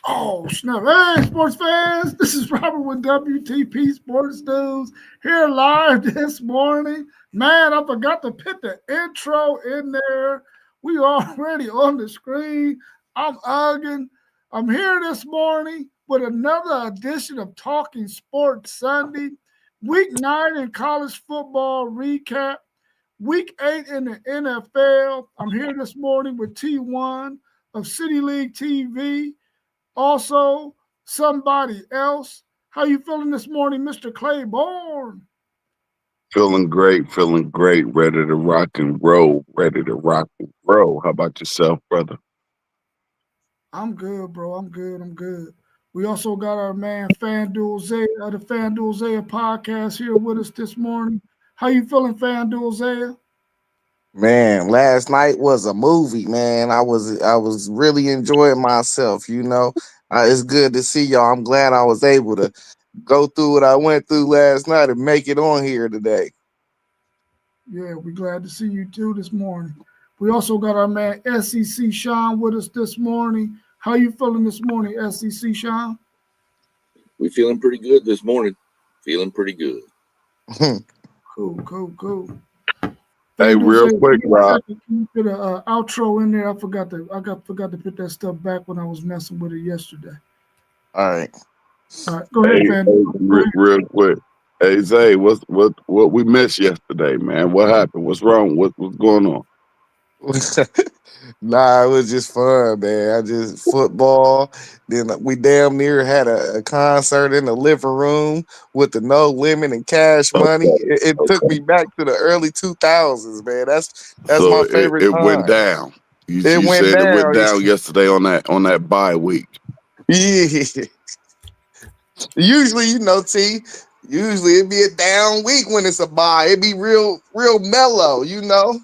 Oh, snap. Hey, sports fans. This is Robert with WTP Sports News here live this morning. Man, I forgot to put the intro in there. We already on the screen. I'm Uggen. I'm here this morning with another edition of Talking Sports Sunday. Week 9 in college football recap. Week 8 in the NFL. I'm here this morning with T1 of City League TV. Also, somebody else. How you feeling this morning, Mr. Claiborne? Feeling great, ready to rock and roll, ready to rock and roll. How about yourself, brother? I'm good, bro. I'm good. I'm good. We also got our man FanDuel Zaya of the FanDuel Zaya podcast here with us this morning. How you feeling, FanDuel Zaya? Man, last night was a movie, man. I was really enjoying myself, you know. It's good to see y'all. I'm glad I was able to go through what I went through last night and make it on here today. Yeah, we glad to see you too this morning. We also got our man SEC Sean with us this morning. How you feeling this morning, SEC Sean? We feeling pretty good this morning. Feeling pretty good. Cool, cool, cool. Hey, FanDuel real said, quick, Rob. can you put a outro in there? I forgot to put that stuff back when I was messing with it yesterday. All right. All right, go ahead, FanDuel. Go ahead. Real quick. Hey, Zay, what we missed yesterday, man? What happened? What's wrong? What's going on? Nah, it was just fun, man. I just football. Then we damn near had a concert in the living room with the No Limit and Cash Money. Okay, It took okay. me back to the early 2000s, man. That's So my it, favorite it went time. down. It You went said it went down. down yesterday on that bye week. Yeah. Usually, T. Usually it'd be a down week when it's a bye. It'd be real mellow, you know.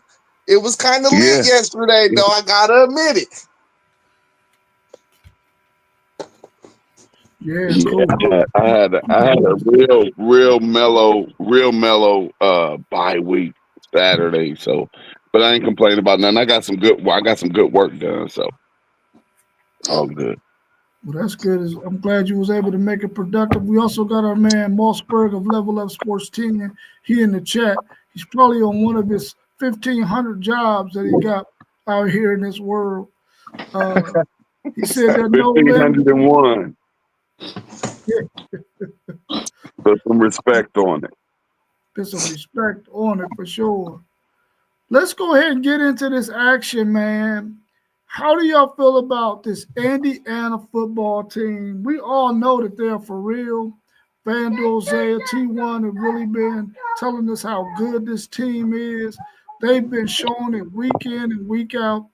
It was kind of lit Yeah. yesterday, though. I gotta admit it. Yeah, Yeah, cool. I had a real mellow bye week Saturday. So, but I ain't complaining about nothing. I got some good work done. So all good. Well, that's good. I'm glad you was able to make it productive. We also got our man Mossberg of Level Up Sports Team. He in the chat. He's probably on one of his 1,500 jobs that he got out here in this world. Uh, he said that no limit. 1,501. Yeah, Put some respect on it. there's some respect on it for sure. Let's go ahead and get into this action, man. How do y'all feel about this Indiana football team? We all know that they're for real. FanDuel, Zaya, T1 have really been telling us how good this team is. They've been showing it week in and week out.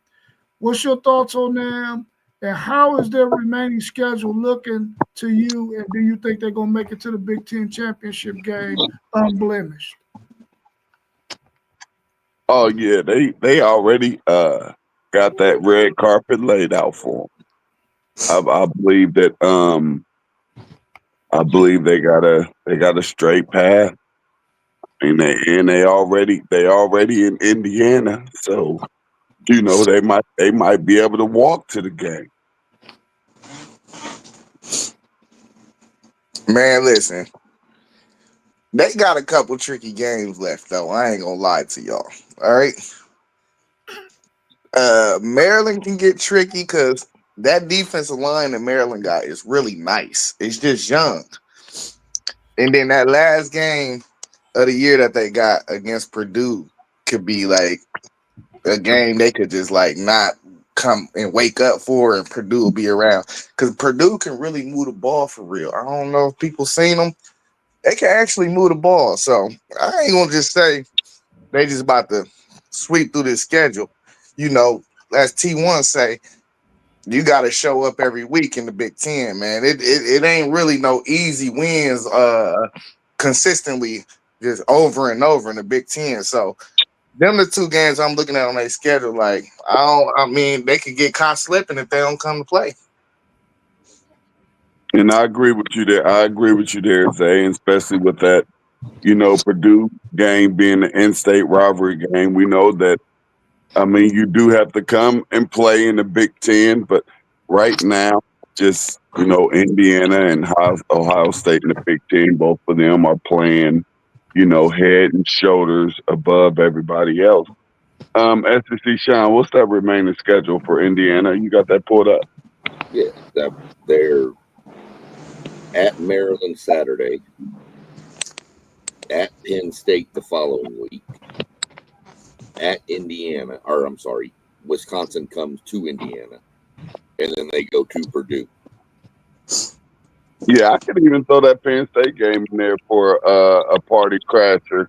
What's your thoughts on them? And how is their remaining schedule looking to you? And do you think they're going to make it to the Big Ten championship game unblemished? Oh yeah, they already got that red carpet laid out for them. I believe that I believe they got a straight path. And they already in Indiana, so they might be able to walk to the game. Man, listen. They got a couple tricky games left, though. I ain't gonna lie to y'all. All right. Maryland can get tricky because that defensive line that Maryland got is really nice. It's just young. And then that last game of the year that they got against Purdue could be like a game they could just like not come and wake up for, and Purdue will be around because Purdue can really move the ball for real. I don't know if people seen them. They can actually move the ball. So I ain't gonna just say they just about to sweep through this schedule. You know, as T1 say, you got to show up every week in the Big Ten, man. It ain't really no easy wins consistently just over and over in the Big Ten. So them the two games I'm looking at on their schedule. Like I mean, they could get caught slipping if they don't come to play. And I agree with you there. I agree with you there, Zay, and especially with that, Purdue game being the in-state rivalry game. We know that. I mean, you do have to come and play in the Big Ten, but right now, just, Indiana and Ohio State in the Big Ten, both of them are playing, head and shoulders above everybody else. SEC Sean, what's that remaining schedule for Indiana? You got that pulled up? Yeah, they're at Maryland Saturday, at Penn State the following week, at Indiana, or I'm sorry, Wisconsin comes to Indiana, and then they go to Purdue. Yeah, I could even throw that Penn State game in there for a party crasher,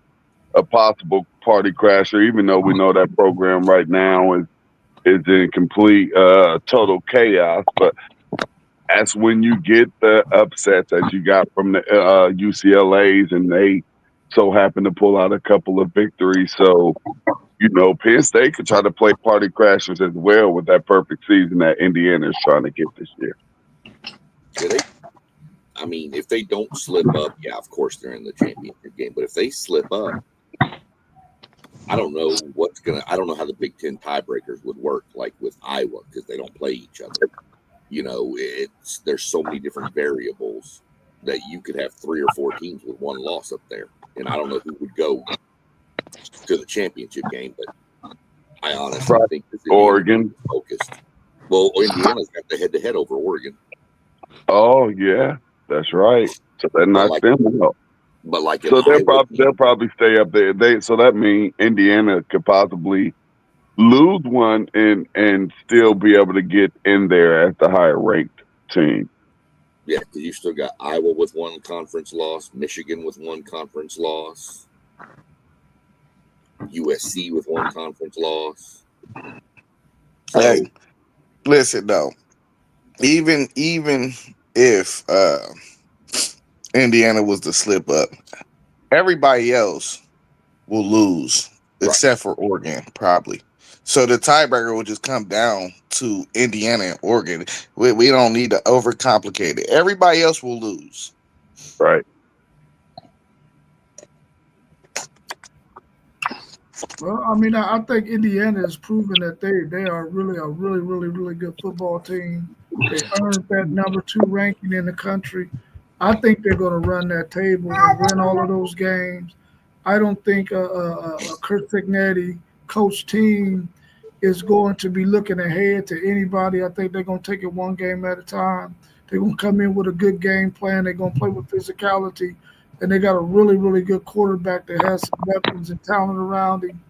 a possible party crasher, even though we know that program right now is in complete total chaos. But that's when you get the upsets that you got from the UCLA's, and they so happen to pull out a couple of victories. So, Penn State could try to play party crashers as well with that perfect season that Indiana is trying to get this year. If they don't slip up, yeah, of course they're in the championship game. But if they slip up, I don't know how the Big Ten tiebreakers would work, like with Iowa, because they don't play each other. There's so many different variables that you could have 3 or 4 teams with one loss up there, and I don't know who would go to the championship game. But I honestly think that Oregon focused. Well, Indiana's got the head-to-head over Oregon. Oh yeah, that's right. So that knocks them out. But so they'll probably stay up there. So that means Indiana could possibly lose one and still be able to get in there as the higher ranked team. Yeah, because you still got Iowa with 1 conference loss, Michigan with 1 conference loss, USC with 1 conference loss. So, hey, listen though, even if Indiana was to slip up, everybody else will lose except for Oregon, probably. So the tiebreaker will just come down to Indiana and Oregon. We don't need to overcomplicate it. Everybody else will lose. Right. Well, I think Indiana has proven that they are really a really, really, really good football team. They earned that number 2 ranking in the country. I think they're going to run that table and win all of those games. I don't think a Kurt Signetti coach team is going to be looking ahead to anybody. I think they're going to take it one game at a time. They're going to come in with a good game plan. They're going to play with physicality. And they got a really, really good quarterback that has some weapons and talent around him.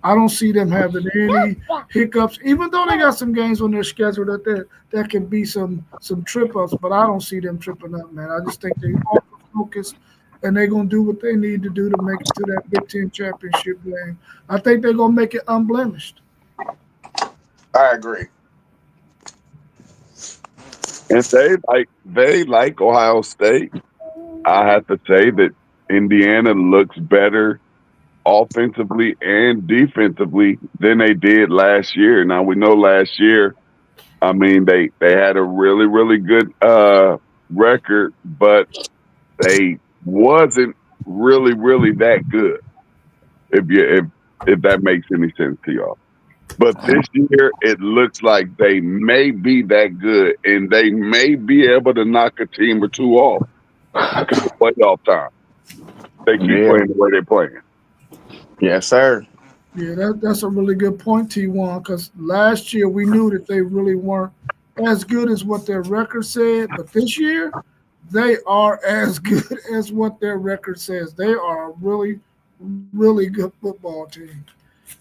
I don't see them having any hiccups, even though they got some games on their schedule that can be some trip ups, but I don't see them tripping up, man. I just think they are focused and they're gonna do what they need to do to make it to that Big Ten championship game. I think they're gonna make it unblemished. I agree. And they like Ohio State. I have to say that Indiana looks better offensively and defensively than they did last year. Now we know last year, they had a really, really good record, but they wasn't really, really that good. If that makes any sense to y'all. But this year, it looks like they may be that good, and they may be able to knock a team or 2 off. Playoff time. They keep playing the way they're playing. Yes, sir. Yeah, that's a really good point, T1, because last year we knew that they really weren't as good as what their record said, but this year they are as good as what their record says. They are a really, really good football team,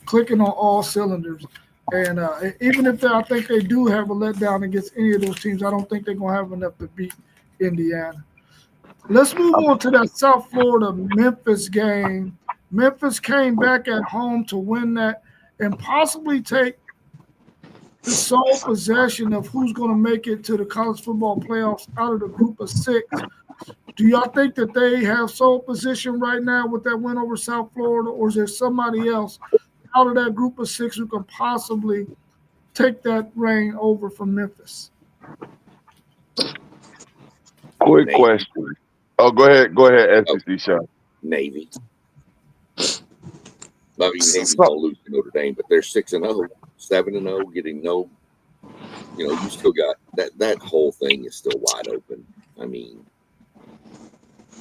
clicking on all cylinders. And even if I think they do have a letdown against any of those teams, I don't think they're going to have enough to beat Indiana. Let's move on to that South Florida Memphis game. Memphis came back at home to win that and possibly take the sole possession of who's going to make it to the college football playoffs out of the group of 6. Do y'all think that they have sole position right now with that win over South Florida, or is there somebody else out of that group of 6 who can possibly take that reign over from Memphis? Quick question. Oh, go ahead, SEC Sean. Navy. Navy's going to lose to Notre Dame, but they're 6-0, 7-0, getting no you still got that whole thing is still wide open. I mean,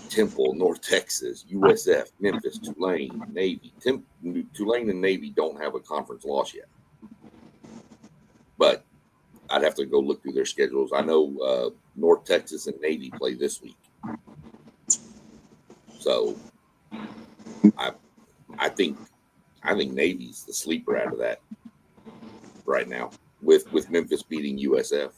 Temple, North Texas, USF, Memphis, Tulane, Navy. Tulane and Navy don't have a conference loss yet, but I'd have to go look through their schedules. I know North Texas and Navy play this week, so I think Navy's the sleeper out of that right now with Memphis beating USF.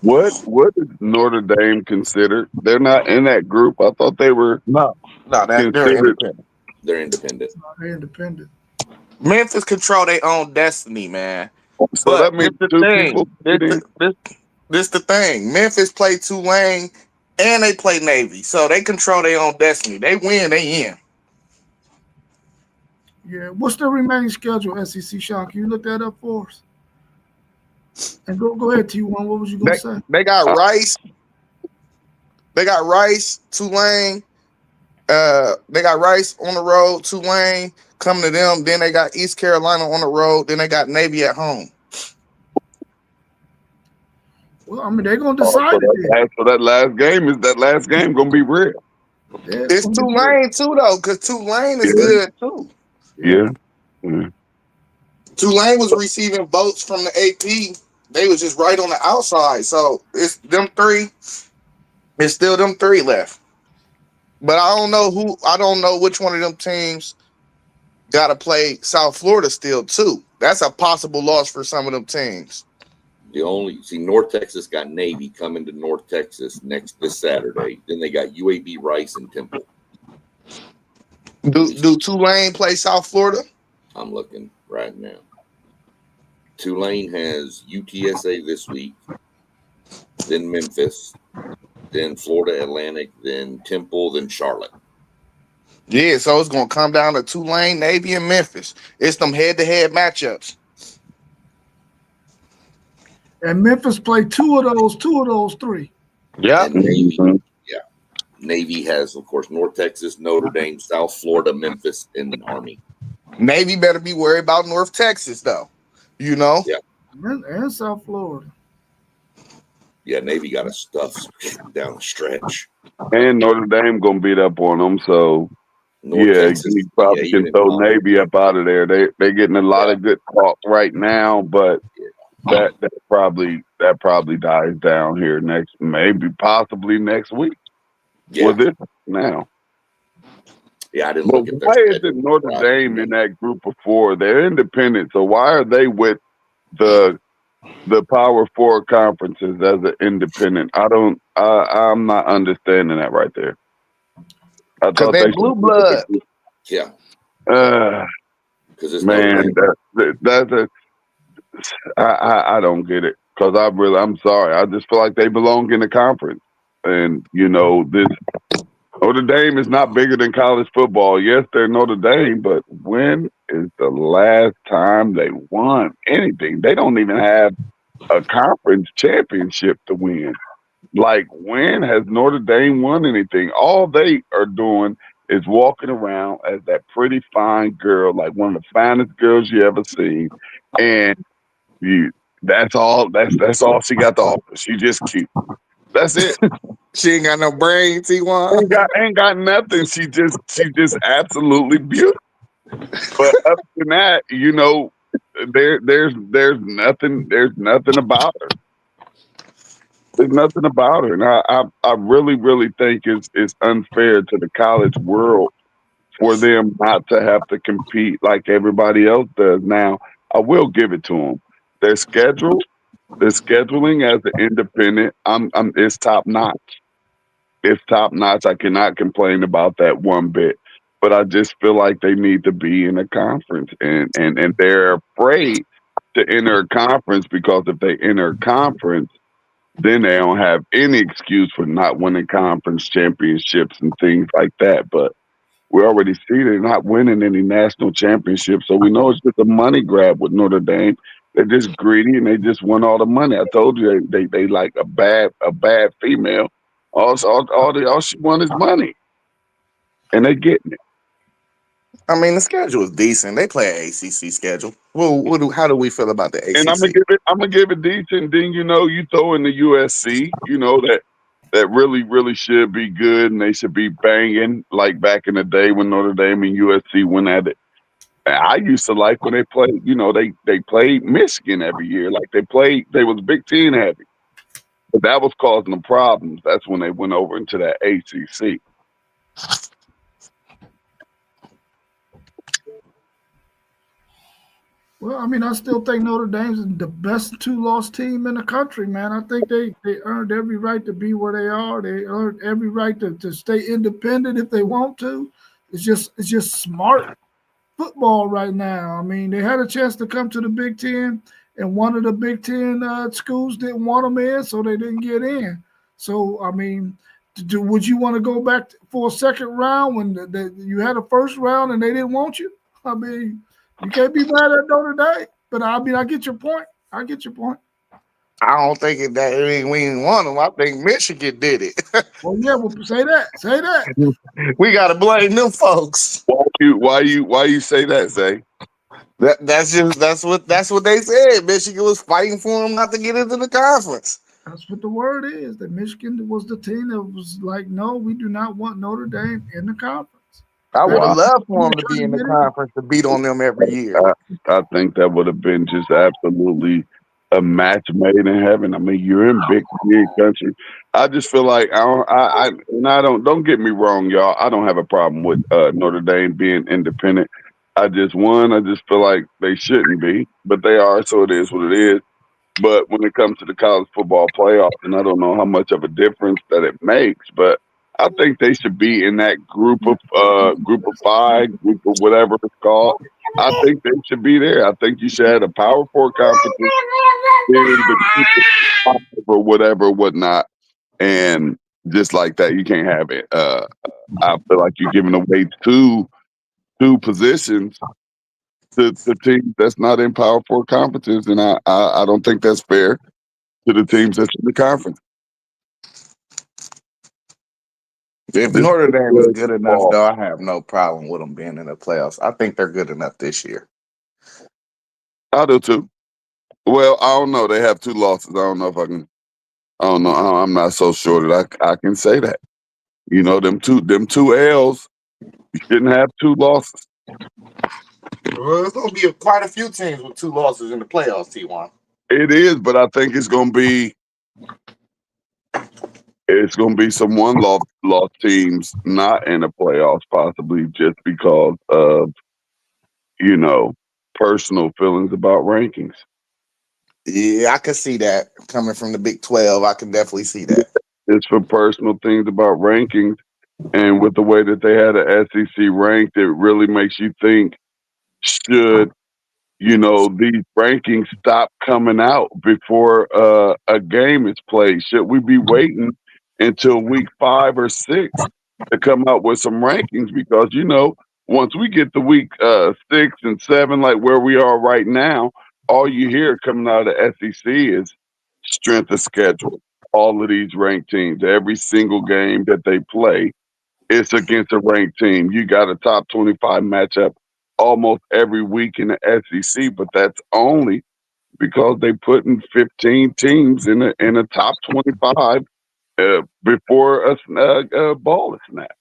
What is Notre Dame considered? They're not in that group. I thought they were No, they're considered. independent. They're independent. They're independent. Memphis control their own destiny, man. So But that means this two the thing. people. This the thing. Memphis play Tulane and they play Navy, so they control their own destiny. They win, they in. Yeah. What's the remaining schedule, SEC? Sean, can you look that up for us? And go ahead, T1. What was you gonna say? They got Rice. They got Rice, Tulane. They got Rice on the road, Tulane coming to them. Then they got East Carolina on the road. Then they got Navy at home. Well, I mean, they're gonna decide So that last game gonna be real. Yeah, It's Tulane too, though, because Tulane is good too. Yeah. Tulane was receiving votes from the AP. They was just right on the outside. So it's them three. It's still them three left. But I don't know which one of them teams got to play South Florida still too. That's a possible loss for some of them teams. North Texas got Navy coming to North Texas this Saturday. Then they got UAB, Rice, and Temple. Do Tulane play South Florida? I'm looking right now. Tulane has UTSA this week, then Memphis, then Florida Atlantic, then Temple, then Charlotte. Yeah, so it's going to come down to Tulane, Navy, and Memphis. It's them head-to-head matchups. And Memphis played two of those three. Yeah. Navy has, of course, North Texas, Notre Dame, South Florida, Memphis, and Army. Navy better be worried about North Texas, though. You know? Yeah. And South Florida. Yeah, Navy got a stuff down the stretch. And Notre Dame gonna beat up on them, so Texas, you probably can throw Navy up out of there. They're getting a lot of good talk right now, but that probably dies down here possibly next week. Yeah. With this now. Yeah, I didn't But look at that. why is it Notre Dame in that group of four? They're independent, so why are they with the Power Four conferences as an independent? I'm not understanding that right there. I thought they blue blood. Yeah. Because man, I don't get it. Because I'm sorry. I just feel like they belong in the conference, and this. Notre Dame is not bigger than college football. Yes, they're Notre Dame, but when is the last time they won anything? They don't even have a conference championship to win. Like, when has Notre Dame won anything? All they are doing is walking around as that pretty fine girl, like one of the finest girls you ever seen. And that's all she got to offer. She just cute. That's it. She ain't got no brain, T1. Ain't got nothing. She just absolutely beautiful. But other than that, there's nothing about her. There's nothing about her. And I really, really think it's unfair to the college world for them not to have to compete like everybody else does. Now, I will give it to them. Their scheduling as an independent, it's top notch. It's top notch. I cannot complain about that one bit. But I just feel like they need to be in a conference, and they're afraid to enter a conference because if they enter a conference, then they don't have any excuse for not winning conference championships and things like that. But we already see they're not winning any national championships, so we know it's just a money grab with Notre Dame. They're just greedy and they just want all the money. I told you they like a bad female. All she wants is money, and they're getting it. I mean, the schedule is decent. They play an ACC schedule. Well, how do we feel about the And ACC? I'm gonna give it decent. Then you throw in the USC, that really should be good, and they should be banging like back in the day when Notre Dame and USC went at it. I used to like when they played. They played Michigan every year. Like they was Big Ten heavy, but that was causing them problems. That's when they went over into that ACC. Well, I mean, I still think Notre Dame's the best two-loss team in the country, man. I think they earned every right to be where they are. They earned every right to stay independent if they want to. It's just smart football right now. I mean, they had a chance to come to the Big Ten, and one of the Big Ten schools didn't want them in, so they didn't get in. So, I mean, would you want to go back for a second round when you had a first round and they didn't want you? I mean, you can't be mad at Notre Dame. But I mean, I get your point. I get your point. I don't think we didn't want them. I think Michigan did it. Well, yeah, well, say that. Say that. We got to blame them folks. Why you say that, Zay? That's what they said. Michigan was fighting for them not to get into the conference. That's what the word is. That Michigan was the team that was like, no, we do not want Notre Dame in the conference. I would Well, have loved for them to be in the conference to beat on them every year. I think that would have been just absolutely a match made in heaven. I mean, you're in big country. I just feel like don't get me wrong, y'all. I don't have a problem with Notre Dame being independent. I just feel like they shouldn't be, but they are, so it is what it is. But when it comes to the college football playoffs, and I don't know how much of a difference that it makes, but I think they should be in that group of five, group of whatever it's called. I think they should be there. I think you should have a Power Four conference, then the group of five or whatever, whatnot, and just like that, you can't have it. I feel like you're giving away two positions to teams that's not in Power Four conferences, and I don't think that's fair to the teams that's in the conference. If Notre Dame is good enough, though, I have no problem with them being in the playoffs. I think they're good enough this year. I do too. Well, I don't know. They have 2 losses. I don't know if I can. I don't know. I'm not so sure that I can say that. Them two L's. You shouldn't have 2 losses. Well, there's going to be quite a few teams with 2 losses in the playoffs, T1. It is, but I think it's going to be some one loss teams not in the playoffs, possibly just because of personal feelings about rankings. Yeah, I could see that coming from the Big 12. I can definitely see that. It's for personal things about rankings, and with the way that they had an SEC ranked, it really makes you think, should these rankings stop coming out before a game is played? Should we be waiting until week 5 or 6 to come out with some rankings? Because once we get to week 6 and 7, like where we are right now, all you hear coming out of the SEC is strength of schedule. All of these ranked teams, every single game that they play, it's against a ranked team. You got a top 25 matchup almost every week in the SEC, but that's only because they putting 15 teams in a top 25 before a ball is snapped.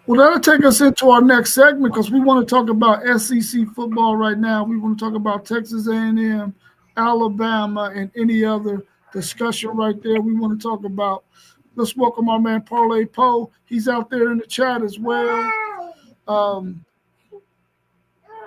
Well, that'll take us into our next segment because we want to talk about SEC football right now. We want to talk about Texas A&M, Alabama, and any other discussion right there we want to talk about. Let's welcome our man Parlay Poe. He's out there in the chat as well.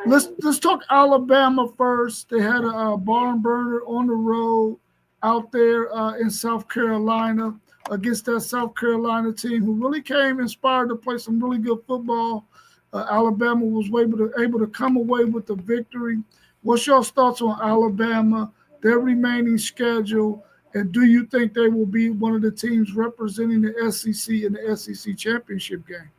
Let's talk Alabama first. They had a barn burner on the road out there in South Carolina against that South Carolina team who really came inspired to play some really good football. Alabama was able to come away with the victory. What's your thoughts on Alabama, their remaining schedule, and do you think they will be one of the teams representing the SEC in the SEC championship game?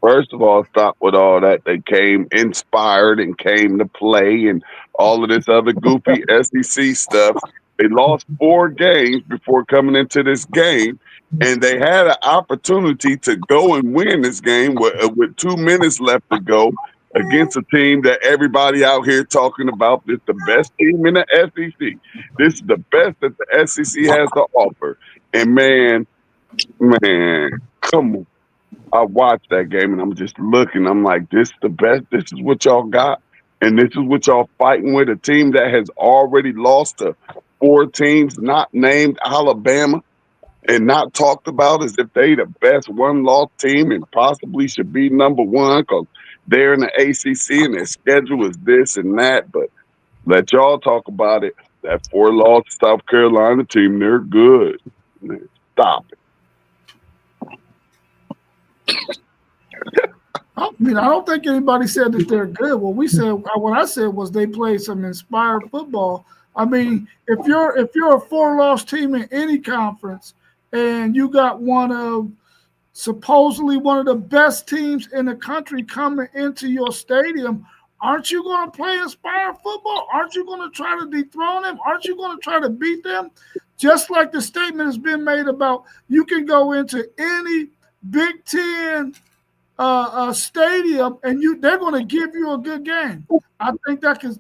First of all, stop with all that. They came inspired and came to play and all of this other goofy SEC stuff. They lost 4 games before coming into this game. and they had an opportunity to go and win this game with 2 minutes left to go against a team that everybody out here talking about. This the best team in the SEC. This is the best that the SEC has to offer. And man, come on. I watched that game and I'm just looking. I'm like, this is the best. This is what y'all got. And this is what y'all fighting with. A team that has already lost to 4 teams not named Alabama and not talked about as if they the best one-loss team and possibly should be number one because they're in the ACC and their schedule is this and that. But let y'all talk about it. That 4-loss South Carolina team, they're good. Man, stop it. I mean, I don't think anybody said that they're good. What I said was they play some inspired football. I mean, if you're a 4-loss team in any conference and you got supposedly one of the best teams in the country coming into your stadium, aren't you going to play inspired football? Aren't you going to try to dethrone them? Aren't you going to try to beat them? Just like the statement has been made about you can go into any Big Ten stadium and they're going to give you a good game. I think that can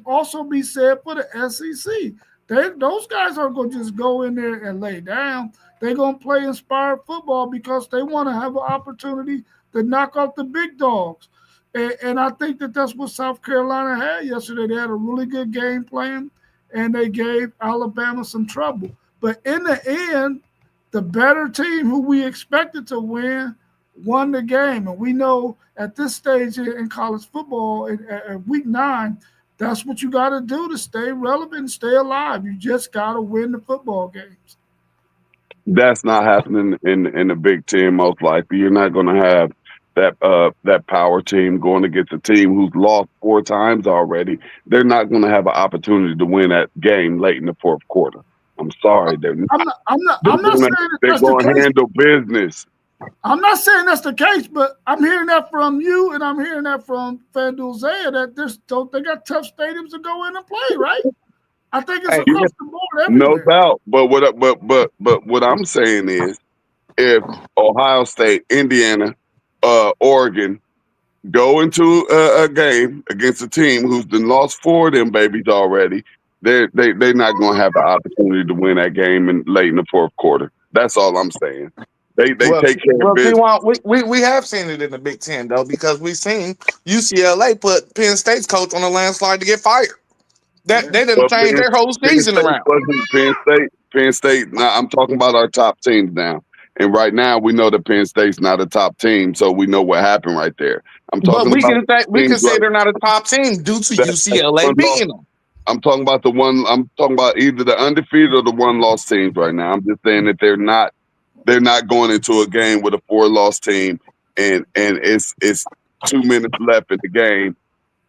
also be said for the SEC. Those guys aren't going to just go in there and lay down. They're going to play inspired football because they want to have an opportunity to knock off the big dogs. And I think that's what South Carolina had yesterday. They had a really good game plan, and they gave Alabama some trouble. But in the end, the better team who we expected to win won the game. And we know at this stage in college football, at week 9, that's what you got to do to stay relevant and stay alive. You just got to win the football games. That's not happening in the Big Ten, most likely. You're not going to have that power team going against a team who's lost 4 times already. They're not going to have an opportunity to win that game late in the 4th quarter. I'm sorry, they're not. I'm not saying they're going to handle business. I'm not saying that's the case, but I'm hearing that from you, and I'm hearing that from FanDuel Zaya that they got tough stadiums to go in and play, right? I think it's across the board everywhere. No doubt, but what I'm saying is, if Ohio State, Indiana, Oregon go into a game against a team who's been lost 4 of them babies already, they're not going to have the opportunity to win that game late in the 4th quarter. That's all I'm saying. They take care of business. We have seen it in the Big Ten though, because we've seen UCLA put Penn State's coach on a landslide to get fired. They didn't change their whole season around. Penn State. Now I'm talking about our top teams now, and right now we know that Penn State's not a top team, so we know what happened right there. I'm talking. But we can say they're not a top team due to UCLA beating them. I'm talking about the one. I'm talking about either the undefeated or the 1-loss teams right now. I'm just saying that they're not going into a game with a 4-loss team, and it's 2 minutes left in the game,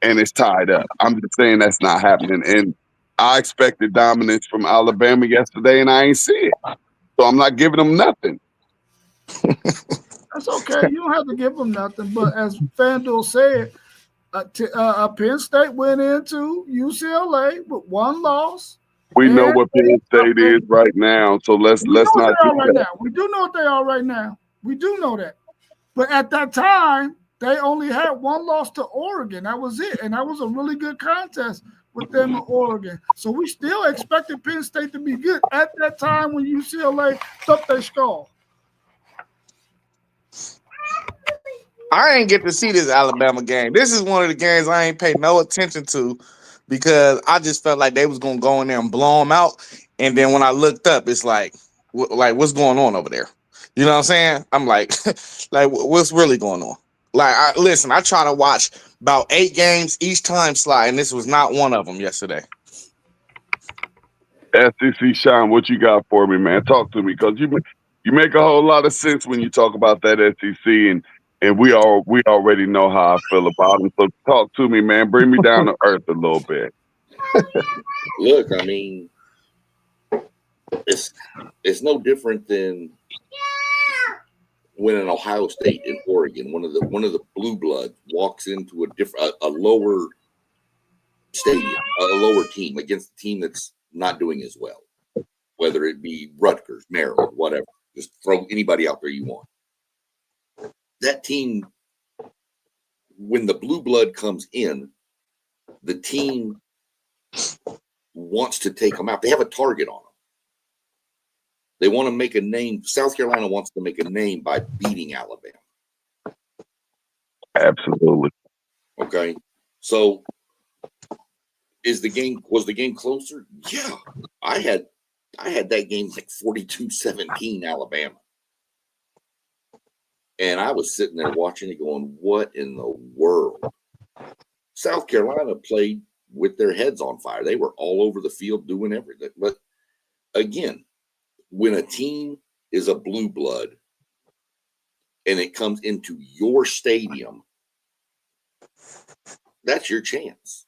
and it's tied up. I'm just saying that's not happening. And I expected dominance from Alabama yesterday, and I ain't see it. So I'm not giving them nothing. That's okay. You don't have to give them nothing. But as FanDuel said, Penn State went into UCLA with 1 loss. We know what Penn State is right now, so let's not do that. We do know what they are right now. We do know that. But at that time, they only had 1 loss to Oregon. That was it. And that was a really good contest with them in Oregon. So we still expected Penn State to be good at that time when UCLA thumped their skull. I ain't get to see this Alabama game. This is one of the games I ain't paid no attention to because I just felt like they was going to go in there and blow them out. And then when I looked up, it's like what's going on over there? You know what I'm saying? I'm like, what's really going on? Like, I try to watch about 8 games each time slide, and this was not one of them yesterday. SEC Sean, what you got for me, man? Talk to me, because you make a whole lot of sense when you talk about that SEC, and we already know how I feel about them. So talk to me, man. Bring me down to earth a little bit. Look, I mean, it's no different than when an Ohio State and Oregon, one of the blue bloods, walks into a lower stadium, a lower team against a team that's not doing as well, whether it be Rutgers, Maryland, whatever. Just throw anybody out there you want. That team, when the blue blood comes in, the team wants to take them out. They have a target on them. They want to make a name. South Carolina wants to make a name by beating Alabama. Absolutely. Okay. So was the game closer? Yeah. I had that game like 42-17 Alabama. And I was sitting there watching it going, what in the world? South Carolina played with their heads on fire. They were all over the field doing everything. But again, when a team is a blue blood and it comes into your stadium, that's your chance.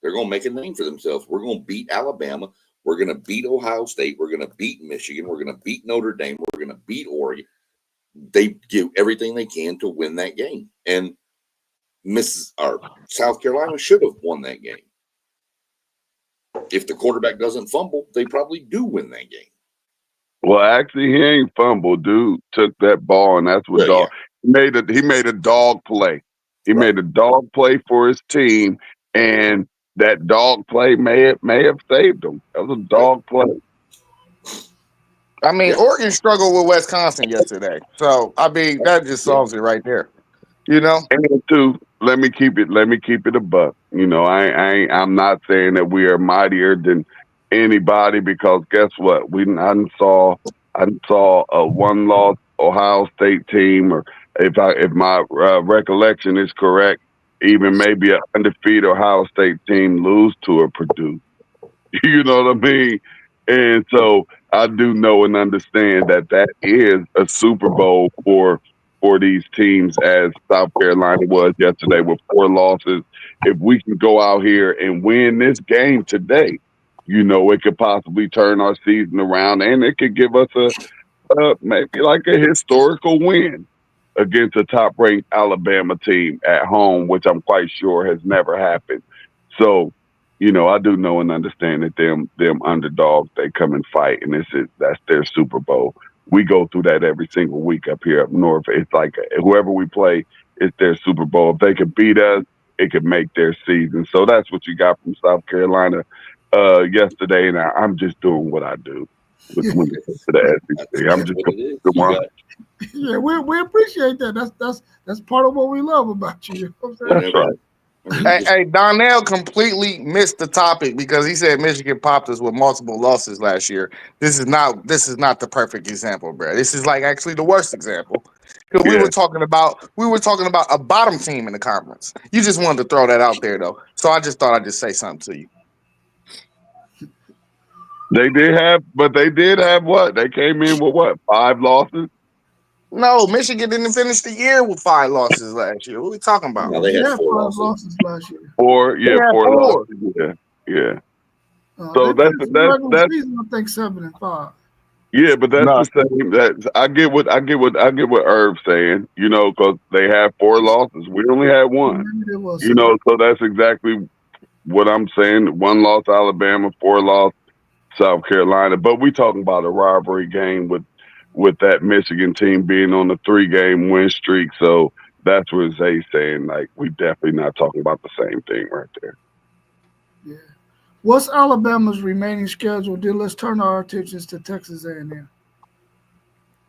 They're going to make a name for themselves. We're going to beat Alabama. We're going to beat Ohio State. We're going to beat Michigan. We're going to beat Notre Dame. We're going to beat Oregon. They give everything they can to win that game. And South Carolina should have won that game. If the quarterback doesn't fumble, they probably do win that game. Well, actually, he ain't fumbled. Dude took that ball, and that's what he made a dog play. He made a dog play for his team, and that dog play may have saved him. That was a dog play. I mean, Oregon struggled with Wisconsin yesterday, so I mean that just solves it right there. You know. And too, let me keep it a buck. You know, I'm not saying that we are mightier than anybody, because guess what? I saw a one-loss Ohio State team, or if my recollection is correct, even maybe an undefeated Ohio State team lose to a Purdue. You know what I mean? And so I do know and understand that is a Super Bowl for these teams, as South Carolina was yesterday with 4 losses. If we can go out here and win this game today, you know, it could possibly turn our season around, and it could give us maybe like a historical win against a top-ranked Alabama team at home, which I'm quite sure has never happened. So, you know, I do know and understand that them underdogs, they come and fight, and that's their Super Bowl. We go through that every single week up here up north. It's like whoever we play, it's their Super Bowl. If they could beat us, it could make their season. So that's what you got from South Carolina yesterday, and I'm just doing what I do when it comes to the SEC. I'm just going to go on. Yeah, we appreciate that. That's part of what we love about you. You know what I'm saying? That's right. Hey, Donnell completely missed the topic because he said Michigan popped us with multiple losses last year. This is not the perfect example, bro. This is like actually the worst example. Because we were talking about a bottom team in the conference. You just wanted to throw that out there though. So I just thought I'd just say something to you. They did have what? They came in with what? 5 losses? No, Michigan didn't finish the year with 5 losses last year. What are we talking about? No, they had 4 losses last year. 4 losses. Yeah. So that's season, I think 7-5. Yeah, but that's the same. That I get what Herb's saying. You know, because they have 4 losses. We only had 1. You know, so that's exactly what I'm saying. 1 loss Alabama, 4 loss South Carolina. But we talking about a rivalry game with that Michigan team being on the 3-game win streak. So that's what Zay's saying. Like, we definitely not talking about the same thing right there. Yeah. What's Alabama's remaining schedule? Let's turn our attentions to Texas A&M.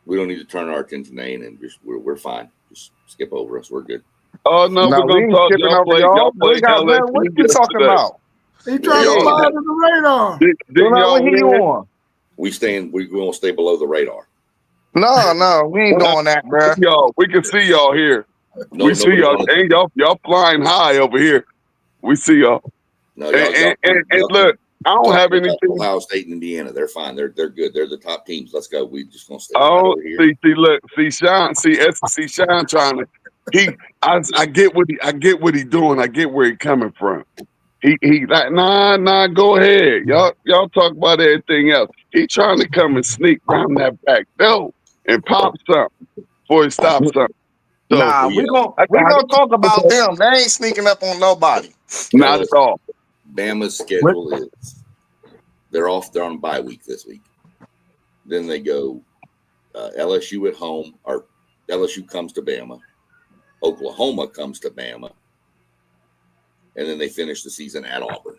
We don't need to turn our attention to A&M. We're fine. Just skip over us. We're good. Oh no, we're gonna talk. Y'all play. What you talking about? He trying to fly under the radar. What he on? We're gonna stay below the radar. No, we ain't doing that, bro. We can see y'all here. We see y'all. Hey, y'all flying high over here. We see y'all. No, and look, I don't have anything. Ohio State and Indiana, they're fine. They're good. They're the top teams. Let's go. We just gonna stay right over here. See Sean trying to. I get what he doing. I get where he coming from. He like nah. Go ahead, y'all talk about everything else. He trying to come and sneak around that back door and pop something before he stops something. So, we're gonna talk about them. They ain't sneaking up on nobody. Not at all. Bama's schedule is they're on bye week this week. Then they go LSU at home, or LSU comes to Bama. Oklahoma comes to Bama. And then they finish the season at Auburn.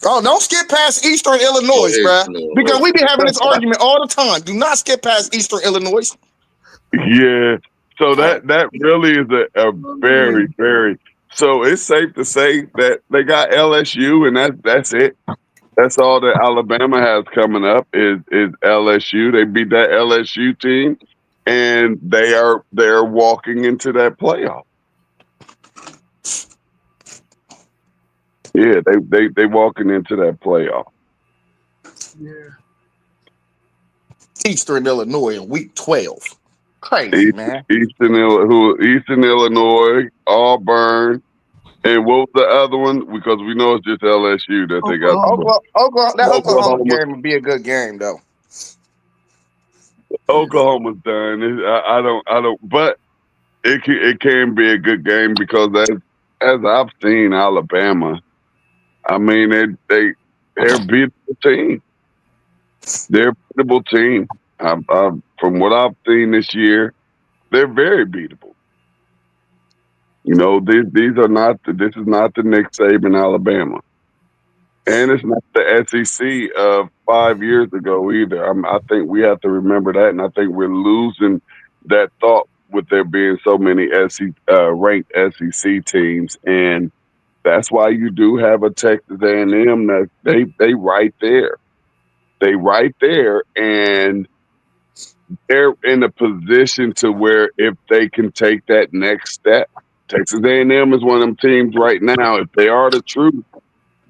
Oh, don't skip past Eastern Illinois, bro. Because we be having this argument all the time. Do not skip past Eastern Illinois. Yeah. So that really is a very, very. So it's safe to say that they got LSU, and that's it. That's all that Alabama has coming up is LSU. They beat that LSU team, and they're walking into that playoff. Yeah, they walking into that playoff. Yeah. Eastern Illinois in week 12. Crazy, man. Eastern Illinois, Auburn, and what was the other one? Because we know it's just LSU that they got. Oklahoma game would be a good game, though. Oklahoma's done. I don't. But it can be a good game because as I've seen Alabama, I mean they're a beatable team. They're a beatable team. From what I've seen this year, they're very beatable. You know, these are not. This is not the Nick Saban Alabama, and it's not the SEC of 5 years ago either. I think we have to remember that, and I think we're losing that thought with there being so many ranked SEC teams, and that's why you do have a Texas A&M that they right there. They right there, and they're in a position to where if they can take that next step, Texas A&M is one of them teams right now. If they are the truth,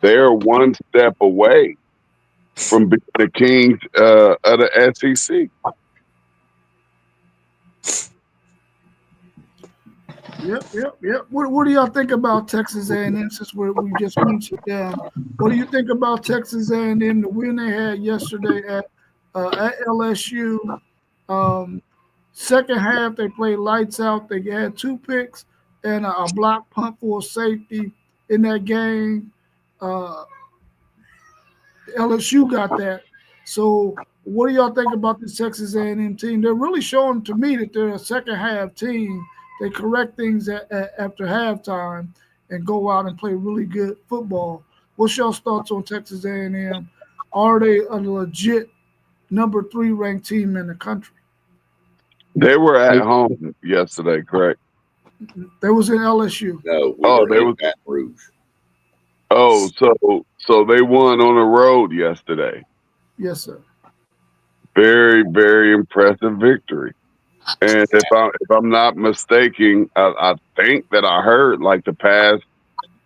they're one step away from being the kings of the SEC. Yep. What do y'all think about Texas A&M since we just mentioned them? What do you think about Texas A&M, the win they had yesterday at LSU? Second half, they played lights out. They had 2 picks and a block punt for safety in that game. LSU got that. So what do y'all think about this Texas A&M team? They're really showing to me that they're a second half team. They correct things after halftime and go out and play really good football. What's your thoughts on Texas A&M? Are they a legit number 3 ranked team in the country? They were at home yesterday, correct? They was in LSU. No, they were in Baton Rouge. Oh, so they won on the road yesterday. Yes, sir. Very, very impressive victory. And if I'm not mistaken, I think that I heard like the past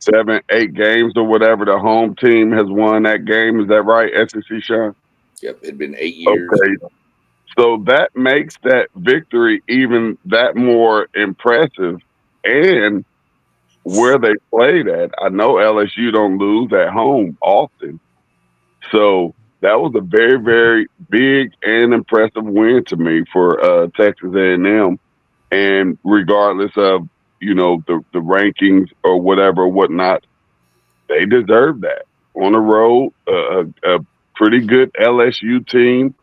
7-8 games or whatever, the home team has won that game. Is that right, SEC Sean? Yep, it'd been 8 years. Okay. So that makes that victory even that more impressive. And where they played at, I know LSU don't lose at home often. So that was a very, very big and impressive win to me for Texas A&M. And regardless of, you know, the rankings or whatnot, they deserve that. On the road, a pretty good LSU team.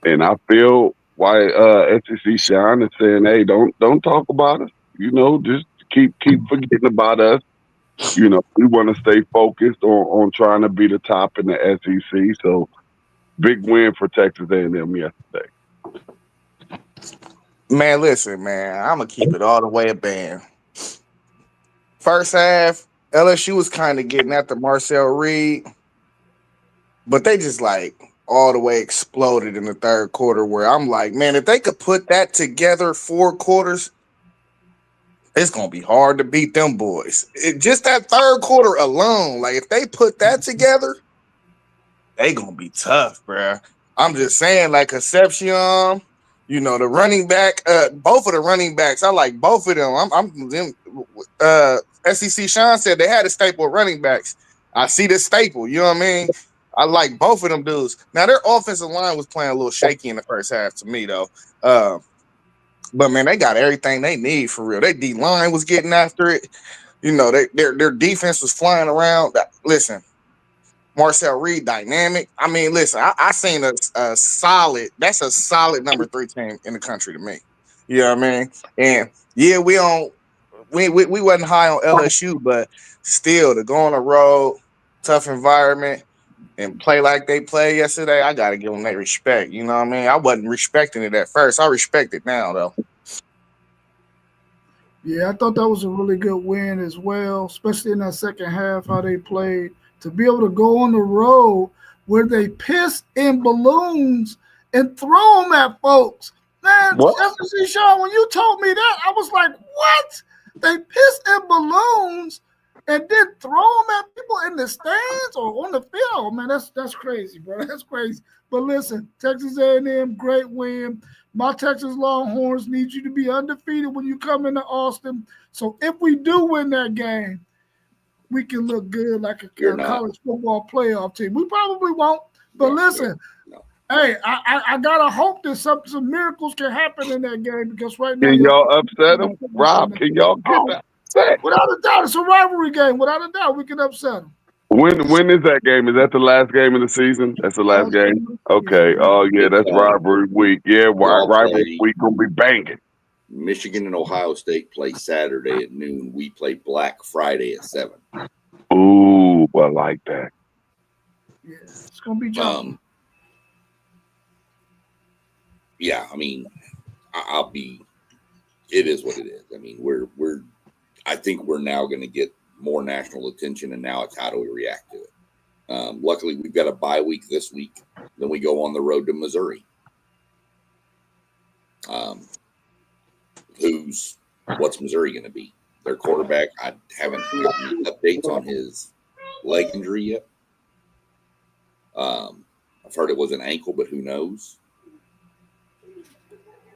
And I feel why SEC Sean is saying, hey, don't talk about us. You know, just keep forgetting about us. You know, we want to stay focused on trying to be the top in the SEC. So big win for Texas A&M yesterday. Man, listen, man, I'm going to keep it all the way a band. First half, LSU was kind of getting after Marcel Reed, but they just like all the way exploded in the third quarter where I'm like, man, if they could put that together 4 quarters, it's going to be hard to beat them boys. Just that third quarter alone, like if they put that together, they going to be tough, bro. I'm just saying, like Concepcion, you know, the running back, both of the running backs, I like both of them. SEC Sean said they had a staple of running backs. I see this staple, you know what I mean? I like both of them dudes. Now, their offensive line was playing a little shaky in the first half to me, though. But, man, they got everything they need for real. Their D-line was getting after it. You know, their defense was flying around. Listen, Marcel Reed dynamic. I mean, listen, I seen a solid. That's a solid number 3 team in the country to me. You know what I mean? And yeah, we wasn't high on LSU, but still to go on the road, tough environment, and play like they played yesterday, I gotta give them that respect. You know what I mean? I wasn't respecting it at first. I respect it now though. Yeah, I thought that was a really good win as well, especially in that second half, how they played. To be able to go on the road where they piss in balloons and throw them at folks. Man, What? FSC Sean, when you told me that, I was like, what? They piss in balloons and then throw them at people in the stands or on the field? Man, that's crazy, bro. That's crazy. But listen, Texas A&M, great win. My Texas Longhorns need you to be undefeated when you come into Austin. So if we do win that game, we can look good like You're a not. college football playoff team. We probably won't, but No, listen, no. hey, I gotta hope that some miracles can happen in that game because right now Can your y'all upset them? Rob, can y'all get oh, upset? without a doubt, it's a rivalry game. Without a doubt, we can upset them. When is that game? Is that the last game of the season? That's the last game? Okay. Oh, yeah, It's that's rivalry week. Yeah, y'all rivalry play week gonna be banging. Michigan and Ohio State play Saturday at noon. We play Black Friday at 7. Ooh, I like that. Yeah, it's gonna be jumping. Yeah, I mean, I'll be. It is what it is. I mean, we're. I think we're now going to get more national attention, and now it's how do we react to it. Luckily, we've got a bye week this week. Then we go on the road to Missouri. What's Missouri going to be? Their quarterback. I haven't gotten any updates on his leg injury yet. I've heard it was an ankle, but who knows?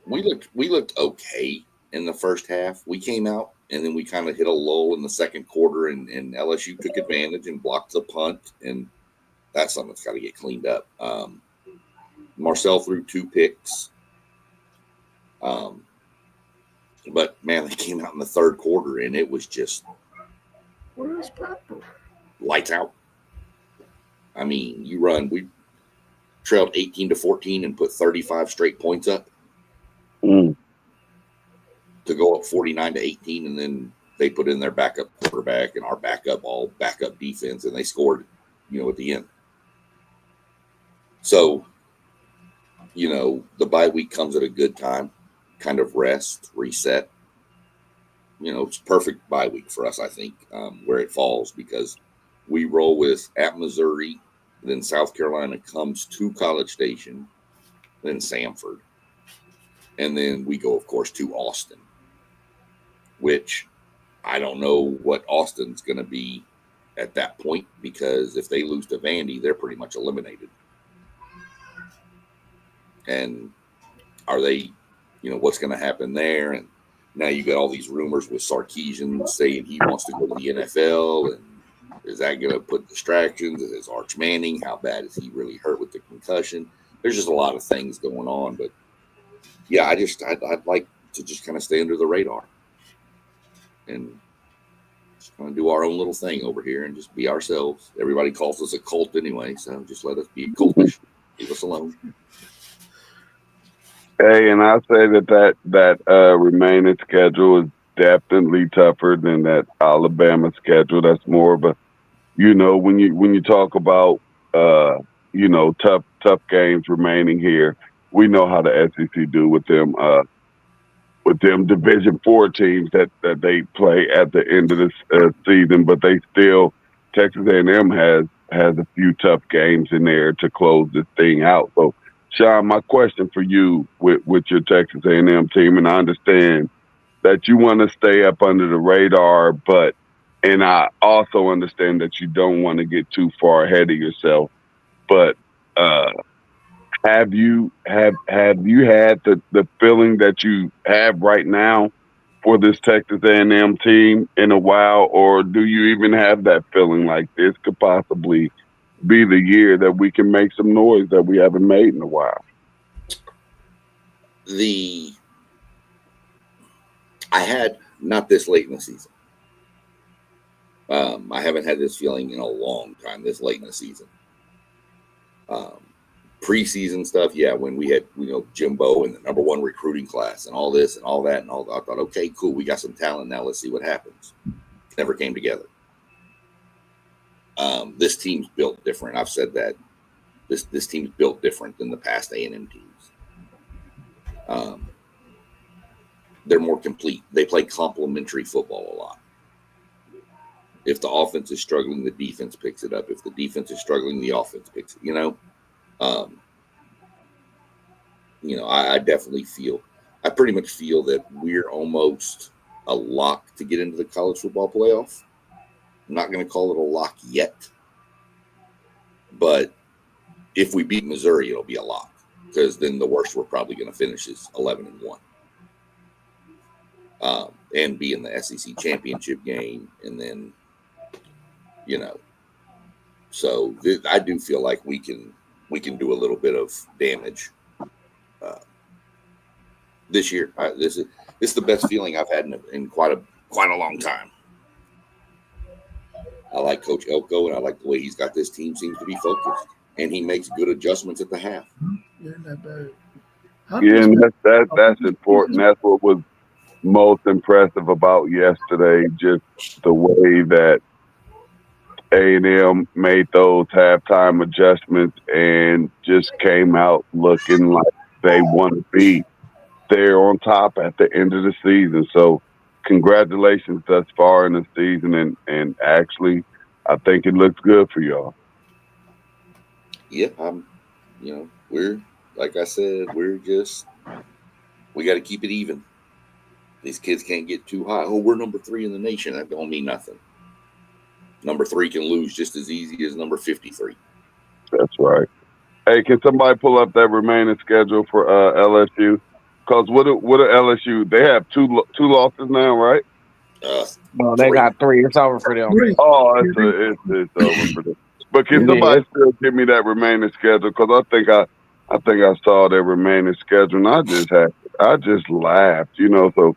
We looked okay in the first half. We came out and then we kind of hit a lull in the second quarter, and LSU took advantage and blocked the punt, and that's something that's got to get cleaned up. Marcel threw 2 picks, but man, they came out in the third quarter and it was just lights out. I mean, we trailed 18-14 and put 35 straight points up. To go up 49-18, and then they put in their backup quarterback and our backup defense, and they scored, at the end. So, the bye week comes at a good time, kind of rest, reset. It's perfect bye week for us, I think, where it falls, because we roll with at Missouri, then South Carolina comes to College Station, then Samford, and then we go, of course, to Austin, which I don't know what Austin's going to be at that point, because if they lose to Vandy, they're pretty much eliminated. And are they, what's going to happen there? And now you got all these rumors with Sarkisian saying he wants to go to the NFL. And is that going to put distractions? Is Arch Manning, how bad is he really hurt with the concussion? There's just a lot of things going on. But yeah, I'd like to just kind of stay under the radar and just kind of do our own little thing over here and just be ourselves. Everybody calls us a cult anyway, so just let us be cultish. Leave us alone. Hey, and I say that remaining schedule is definitely tougher than that Alabama schedule. That's more of a, when you talk about tough games remaining here, we know how the SEC do with them Division IV teams that they play at the end of this season, but they still, Texas A&M has a few tough games in there to close this thing out. So, Sean, my question for you with your Texas A&M team, and I understand that you want to stay up under the radar, and I also understand that you don't want to get too far ahead of yourself, but have you had the feeling that you have right now for this Texas A&M team in a while, or do you even have that feeling like this could possibly be the year that we can make some noise that we haven't made in a while? I had, not this late in the season, I haven't had this feeling in a long time, this late in the season. Preseason stuff, yeah, when we had, Jimbo and the number one recruiting class and all this and all that and all that, I thought, okay, cool, we got some talent now. Let's see what happens. Never came together. This team's built different. I've said that. This team's built different than the past A&M teams. They're more complete. They play complementary football a lot. If the offense is struggling, the defense picks it up. If the defense is struggling, the offense picks it. I definitely feel. I pretty much feel that we're almost a lock to get into the college football playoff. I'm not going to call it a lock yet, but if we beat Missouri, it'll be a lock, because then the worst we're probably going to finish is 11-1, and be in the SEC championship game, and then, so I do feel like we can do a little bit of damage this year. This is the best feeling I've had in quite a long time. I like Coach Elko, and I like the way he's got this team. Seems to be focused, and he makes good adjustments at the half. Yeah, not bad. Yeah, and that's important. That's what was most impressive about yesterday. Just the way that A&M made those halftime adjustments and just came out looking like they want to be there on top at the end of the season. So congratulations thus far in the season, and actually I think it looks good for y'all. Yeah, we're, like I said, we got to keep it even. These kids can't get too high. Oh, we're number 3 in the nation. That don't mean nothing. Number 3 can lose just as easy as number 53. That's right. Hey, can somebody pull up that remaining schedule for LSU? Because what do LSU? They have two losses now, right? No, they got 3. It's over for them. Oh, it's over for them. But can somebody still give me that remaining schedule? Because I think I saw their remaining schedule, and I just laughed. So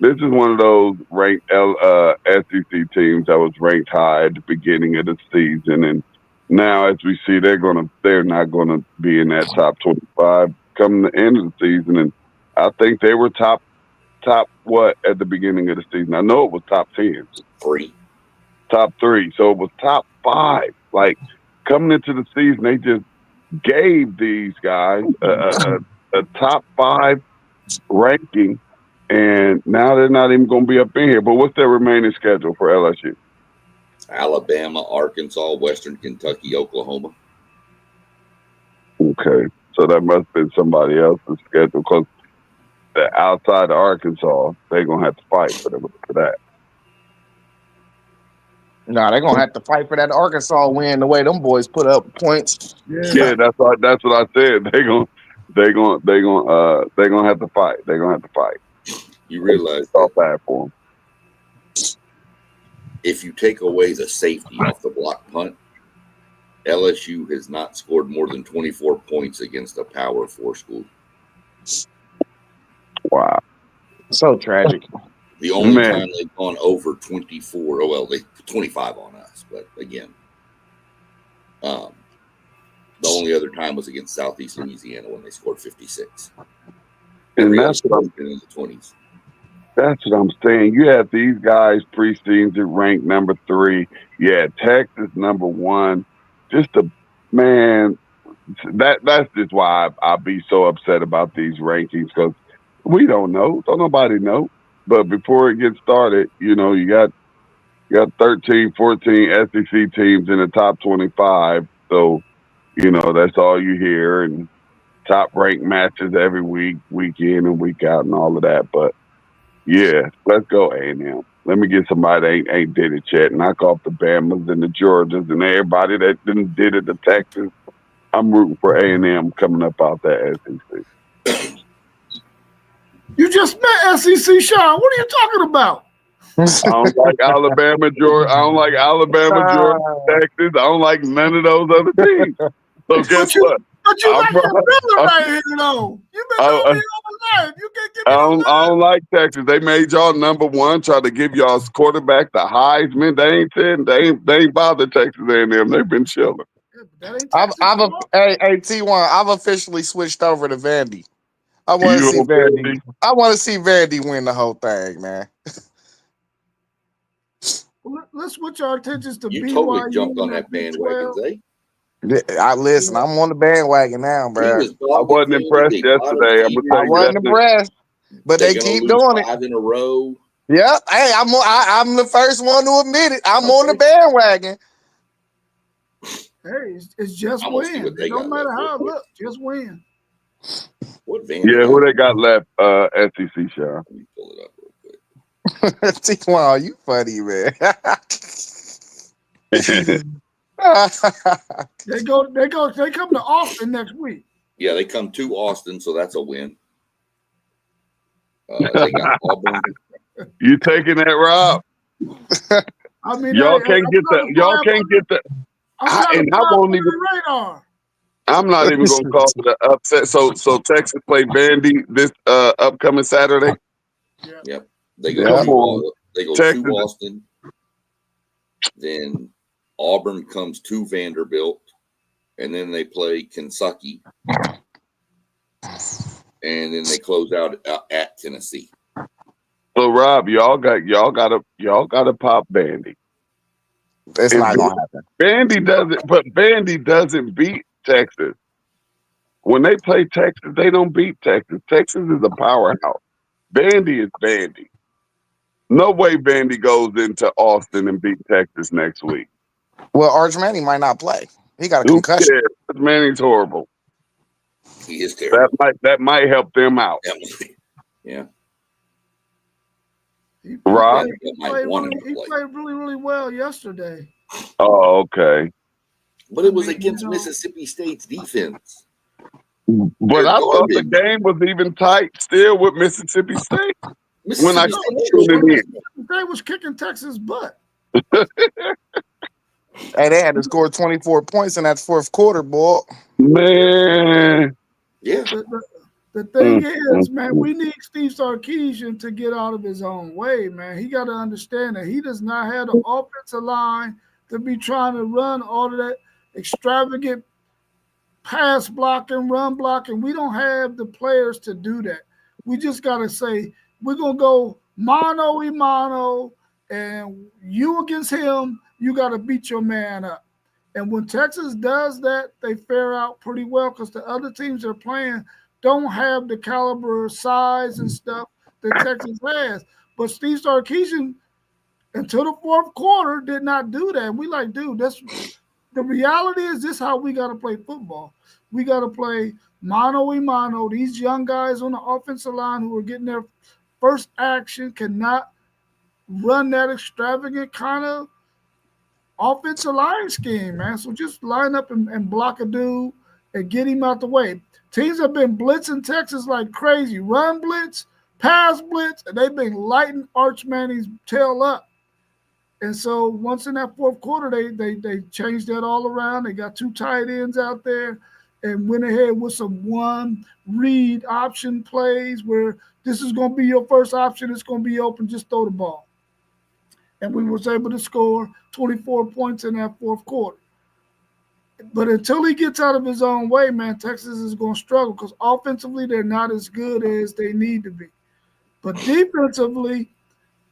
this is one of those ranked SEC teams that was ranked high at the beginning of the season, and now as we see, they're not gonna be in that top 25 coming the end of the season. And I think they were top what at the beginning of the season? I know it was top 10. Top 3. So it was top 5. Like, coming into the season, they just gave these guys a top 5 ranking, and now they're not even going to be up in here. But what's their remaining schedule for LSU? Alabama, Arkansas, Western Kentucky, Oklahoma. Okay, so that must have been somebody else's schedule, because outside of Arkansas, they're going to have to fight for that. No, they're going to have to fight for that Arkansas win, the way them boys put up points. Yeah, that's what I said. They're going to have to fight. They're going to have to fight. You realize it's all bad for them. If you take away the safety off the block punt, LSU has not scored more than 24 points against a Power 4 school. Wow. So tragic. The only time they've gone over 24, they 25 on us, but again, the only other time was against Southeast Louisiana when they scored 56. And that's what in the 20s. That's what I'm saying. You have these guys preseason ranked number 3. Yeah, Texas number 1. That's just why I be so upset about these rankings, because we don't know. Don't nobody know. But before it gets started, you got 13, 14 SEC teams in the top 25. So, that's all you hear, and top ranked matches every week in and week out and all of that. But yeah, let's go A&M. Let me get somebody that ain't did it yet. Knock off the Bamas and the Georgias and everybody that didn't did it, the Texas. I'm rooting for A&M coming up out that SEC. You just met SEC, Sean. What are you talking about? I don't like Alabama, Georgia. I don't like Alabama, Georgia, Texas. I don't like none of those other teams. So guess what? But you like your brother I, right here, though. You've been I, on me all my life. You can't give I me no don't, I don't like Texas. They made y'all number one, try to give y'all's quarterback the Heisman. They ain't bothered Texas A&M. They've been chilling. Yeah, but that ain't Texas. Hey T1, I've officially switched over to Vandy. I want to You see on Vandy. Vandy? I want to see Vandy win the whole thing, man. Let's switch our attentions to You totally BYU jumped on and that that Big bandwagon, 12. Zay. I listen. I'm on the bandwagon now, He bro. was I dogging wasn't Vandy. impressed They bottom yesterday. I'm gonna I tell feeders. you wasn't that. impressed, but They're they gonna keep lose doing it. 5 in a row. Yep. Hey, I'm the first one to admit it. I'm on the Okay. bandwagon. Hey, it's just I'm gonna see win. what It they don't got matter left real how it quick. looks. Just win. What Vandy Yeah, got? who they got left? SEC, Sean. Let me pull it up real quick. T1, you funny, man. They come to Austin next week. Yeah, they come to Austin, so that's a win. They got Auburn. You taking that, Rob? I mean, Y'all hey, can't get the. Y'all can't get the. I'm trying to And I fly up won't under even. the radar. I'm not even gonna call it an upset. So Texas play Vandy this upcoming Saturday. Yeah. Yep. They go Yeah. Come on, to Texas. Austin. Then Auburn comes to Vanderbilt, and then they play Kentucky, and then they close out at Tennessee. So Rob, y'all gotta pop Vandy. It's And not gonna happen. Vandy doesn't beat Texas. When they play Texas, they don't beat Texas. Texas is a powerhouse. Vandy is Vandy. No way Vandy goes into Austin and beat Texas next week. Well, Arch Manning might not play. He got a Who concussion. cares? Manning's horrible. He is terrible. That might help them out. Yeah. He Rob? played really, really well yesterday. Oh, okay. But it was against Mississippi State's defense. But I thought the game was even tight still with Mississippi State. When I Mississippi State was kicking Texas' butt. Hey, they had to score 24 points in that fourth quarter, boy. Man. Yeah. The thing is, man, we need Steve Sarkisian to get out of his own way, man. He got to understand that he does not have the offensive line to be trying to run all of that extravagant pass blocking, run blocking. We don't have the players to do that. We just got to say, we're going to go mano a mano, and you against him, you got to beat your man up. And when Texas does that, they fare out pretty well because the other teams they're playing don't have the caliber, size, and stuff that Texas has. But Steve Sarkisian, until the fourth quarter, did not do that. And we like, dude, that's the reality is this how we got to play football. We got to play mano a mano. These young guys on the offensive line who are getting their first action cannot run that extravagant kind of offensive line scheme, man. So just line up and block a dude and get him out the way. Teams have been blitzing Texas like crazy. Run blitz, pass blitz, and they've been lighting Arch Manning's tail up. And so once in that fourth quarter, they changed that all around. They got 2 tight ends out there and went ahead with some one read option plays where this is going to be your first option. It's going to be open. Just throw the ball. And we was able to score 24 points in that fourth quarter. But until he gets out of his own way, man, Texas is going to struggle because offensively they're not as good as they need to be. But defensively,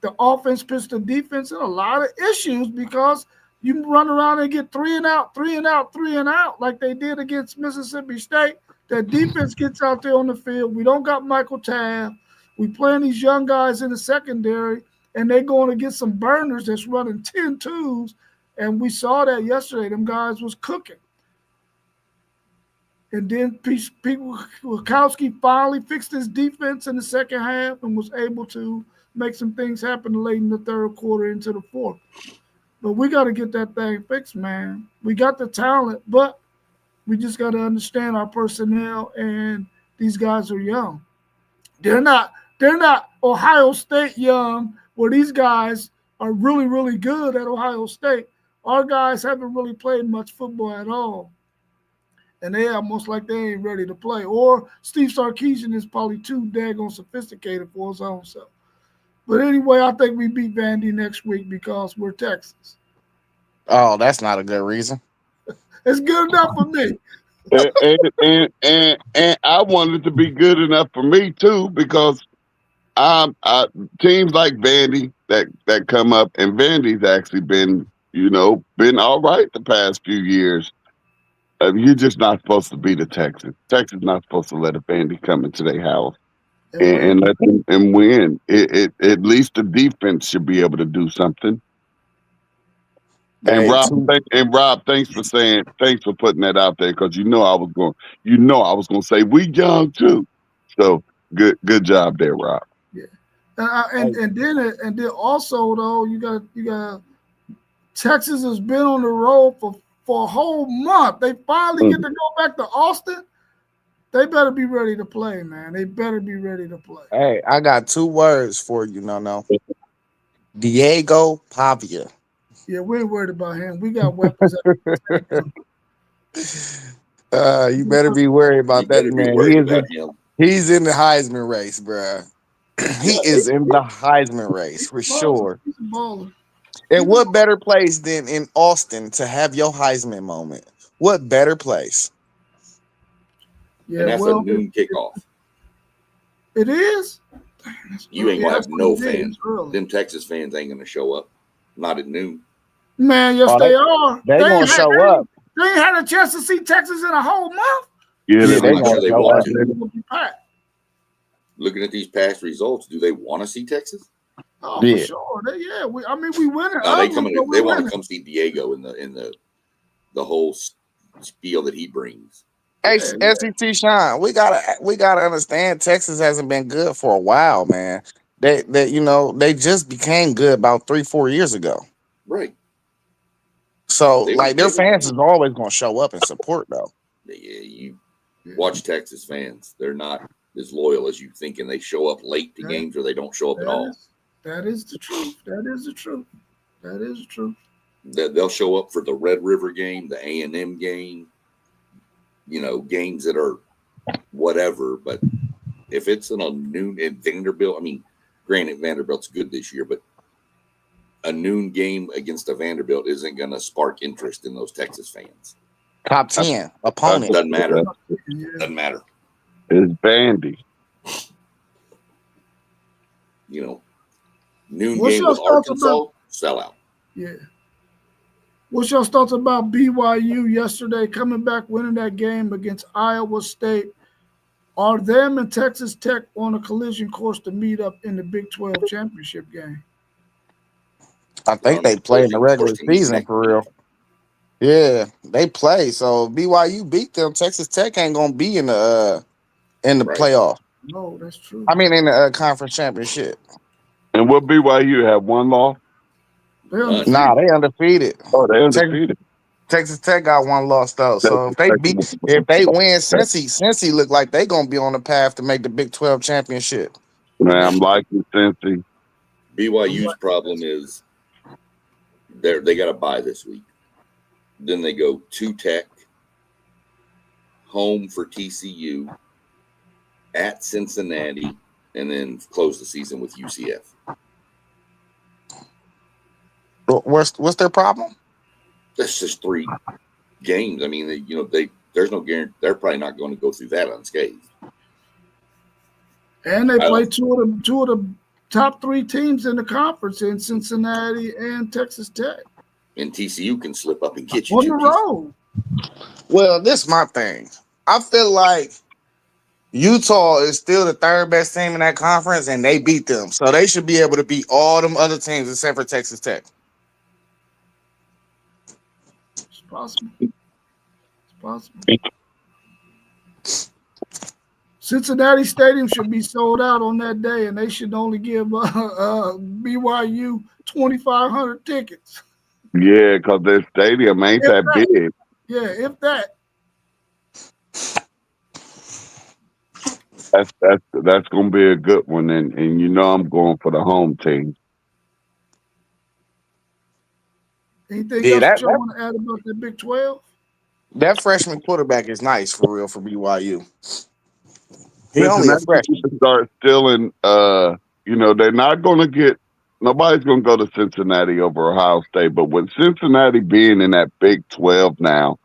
the offense puts the defense in a lot of issues because you run around and get 3 and out, 3 and out, 3 and out like they did against Mississippi State. That defense gets out there on the field. We don't got Michael Tabb. We playing these young guys in the secondary, and they're going to get some burners that's running 10-2s. And we saw that yesterday. Them guys was cooking. And then Wachowski finally fixed his defense in the second half and was able to make some things happen late in the third quarter into the fourth. But we got to get that thing fixed, man. We got the talent, but we just got to understand our personnel, and these guys are young. They're not Ohio State young, where these guys are really, really good at Ohio State. Our guys haven't really played much football at all. and they almost like they ain't ready to play. Or Steve Sarkisian is probably too daggone sophisticated for his own self. But anyway, I think we beat Vandy next week because we're Texas. Oh, that's not a good reason. It's good enough for me. And I wanted it to be good enough for me too, because I teams like Vandy that come up, and Vandy's actually been all right the past few years. You're just not supposed to be the Texans. Texas not supposed to let a Vandy come into their house and let them and win. It at least the defense should be able to do something. And Hey, Rob, thanks for putting that out there, because I was going to say we young too. So good job there, Rob. Yeah, and then also though you got Texas has been on the road for a whole month. They finally get to go back to Austin. They better be ready to play, man. They better be ready to play. hey, I got 2 words for you, no. Diego Pavia. Yeah, we ain't worried about him. We got weapons. You better be worried about You that better be man. worried about him. He's in the Heisman race, bruh. He is in the Heisman race for sure. He's a baller. And what better place than in Austin to have your Heisman moment? What better place? Yeah, And that's a noon kickoff. It is. You ain't gonna have no fans. Early. Them Texas fans ain't gonna show up. Not at noon. Man, yes, they are. They gonna show up. They ain't had a chance to see Texas in a whole month. Yeah, they I'm not sure gonna they show want up. to. Looking at these past results, do they want to see Texas? Oh, for sure. We winning. No, they want to come see Diego in the whole spiel that he brings. Hey, SEC Sean, we gotta understand Texas hasn't been good for a while, man. They just became good about 3-4 years ago. Right. So their fans is always gonna show up and support though. Yeah, you watch Texas fans; they're not as loyal as you think, and they show up late to games or they don't show up at all. That is the truth. That is the truth. That is the truth. They'll show up for the Red River game, the A&M game, games that are whatever. But if it's in a noon at Vanderbilt, granted Vanderbilt's good this year, but a noon game against a Vanderbilt isn't going to spark interest in those Texas fans. Top 10 opponent. Doesn't matter. Doesn't matter. It's Vandy. Noon game with Arkansas, sellout. Yeah. What's your thoughts about BYU yesterday coming back, winning that game against Iowa State? Are them and Texas Tech on a collision course to meet up in the Big 12 championship game? I think they play in the regular season for real. Yeah, they play. So BYU beat them. Texas Tech ain't gonna be in the playoff. No, that's true. In the conference championship. And what BYU have one loss? Nah, they undefeated. Oh, they undefeated. Texas Tech got one loss though. So if they win, Cincy look like they gonna be on the path to make the Big 12 championship. Man, I'm liking Cincy. BYU's problem is they got to bye this week. Then they go to Tech, home for TCU, at Cincinnati, and then close the season with UCF. What's their problem? That's just 3 games. There's no guarantee. They're probably not going to go through that unscathed. And they play two of the top 3 teams in the conference in Cincinnati and Texas Tech. And TCU can slip up and get you on the road. Well, this is my thing. I feel like Utah is still the 3rd best team in that conference, and they beat them. So they should be able to beat all them other teams except for Texas Tech. It's possible. Cincinnati Stadium should be sold out on that day, and they should only give BYU 2,500 tickets. Yeah, because their stadium ain't that big. Yeah, if that. That's gonna be a good one, and I'm going for the home team. Anything else you want to add about the Big 12? That freshman quarterback is nice for real for BYU. He only a Cincinnati needs freshman. to start stealing. They're not going to get. Nobody's going to go to Cincinnati over Ohio State, but with Cincinnati being in that Big 12 now,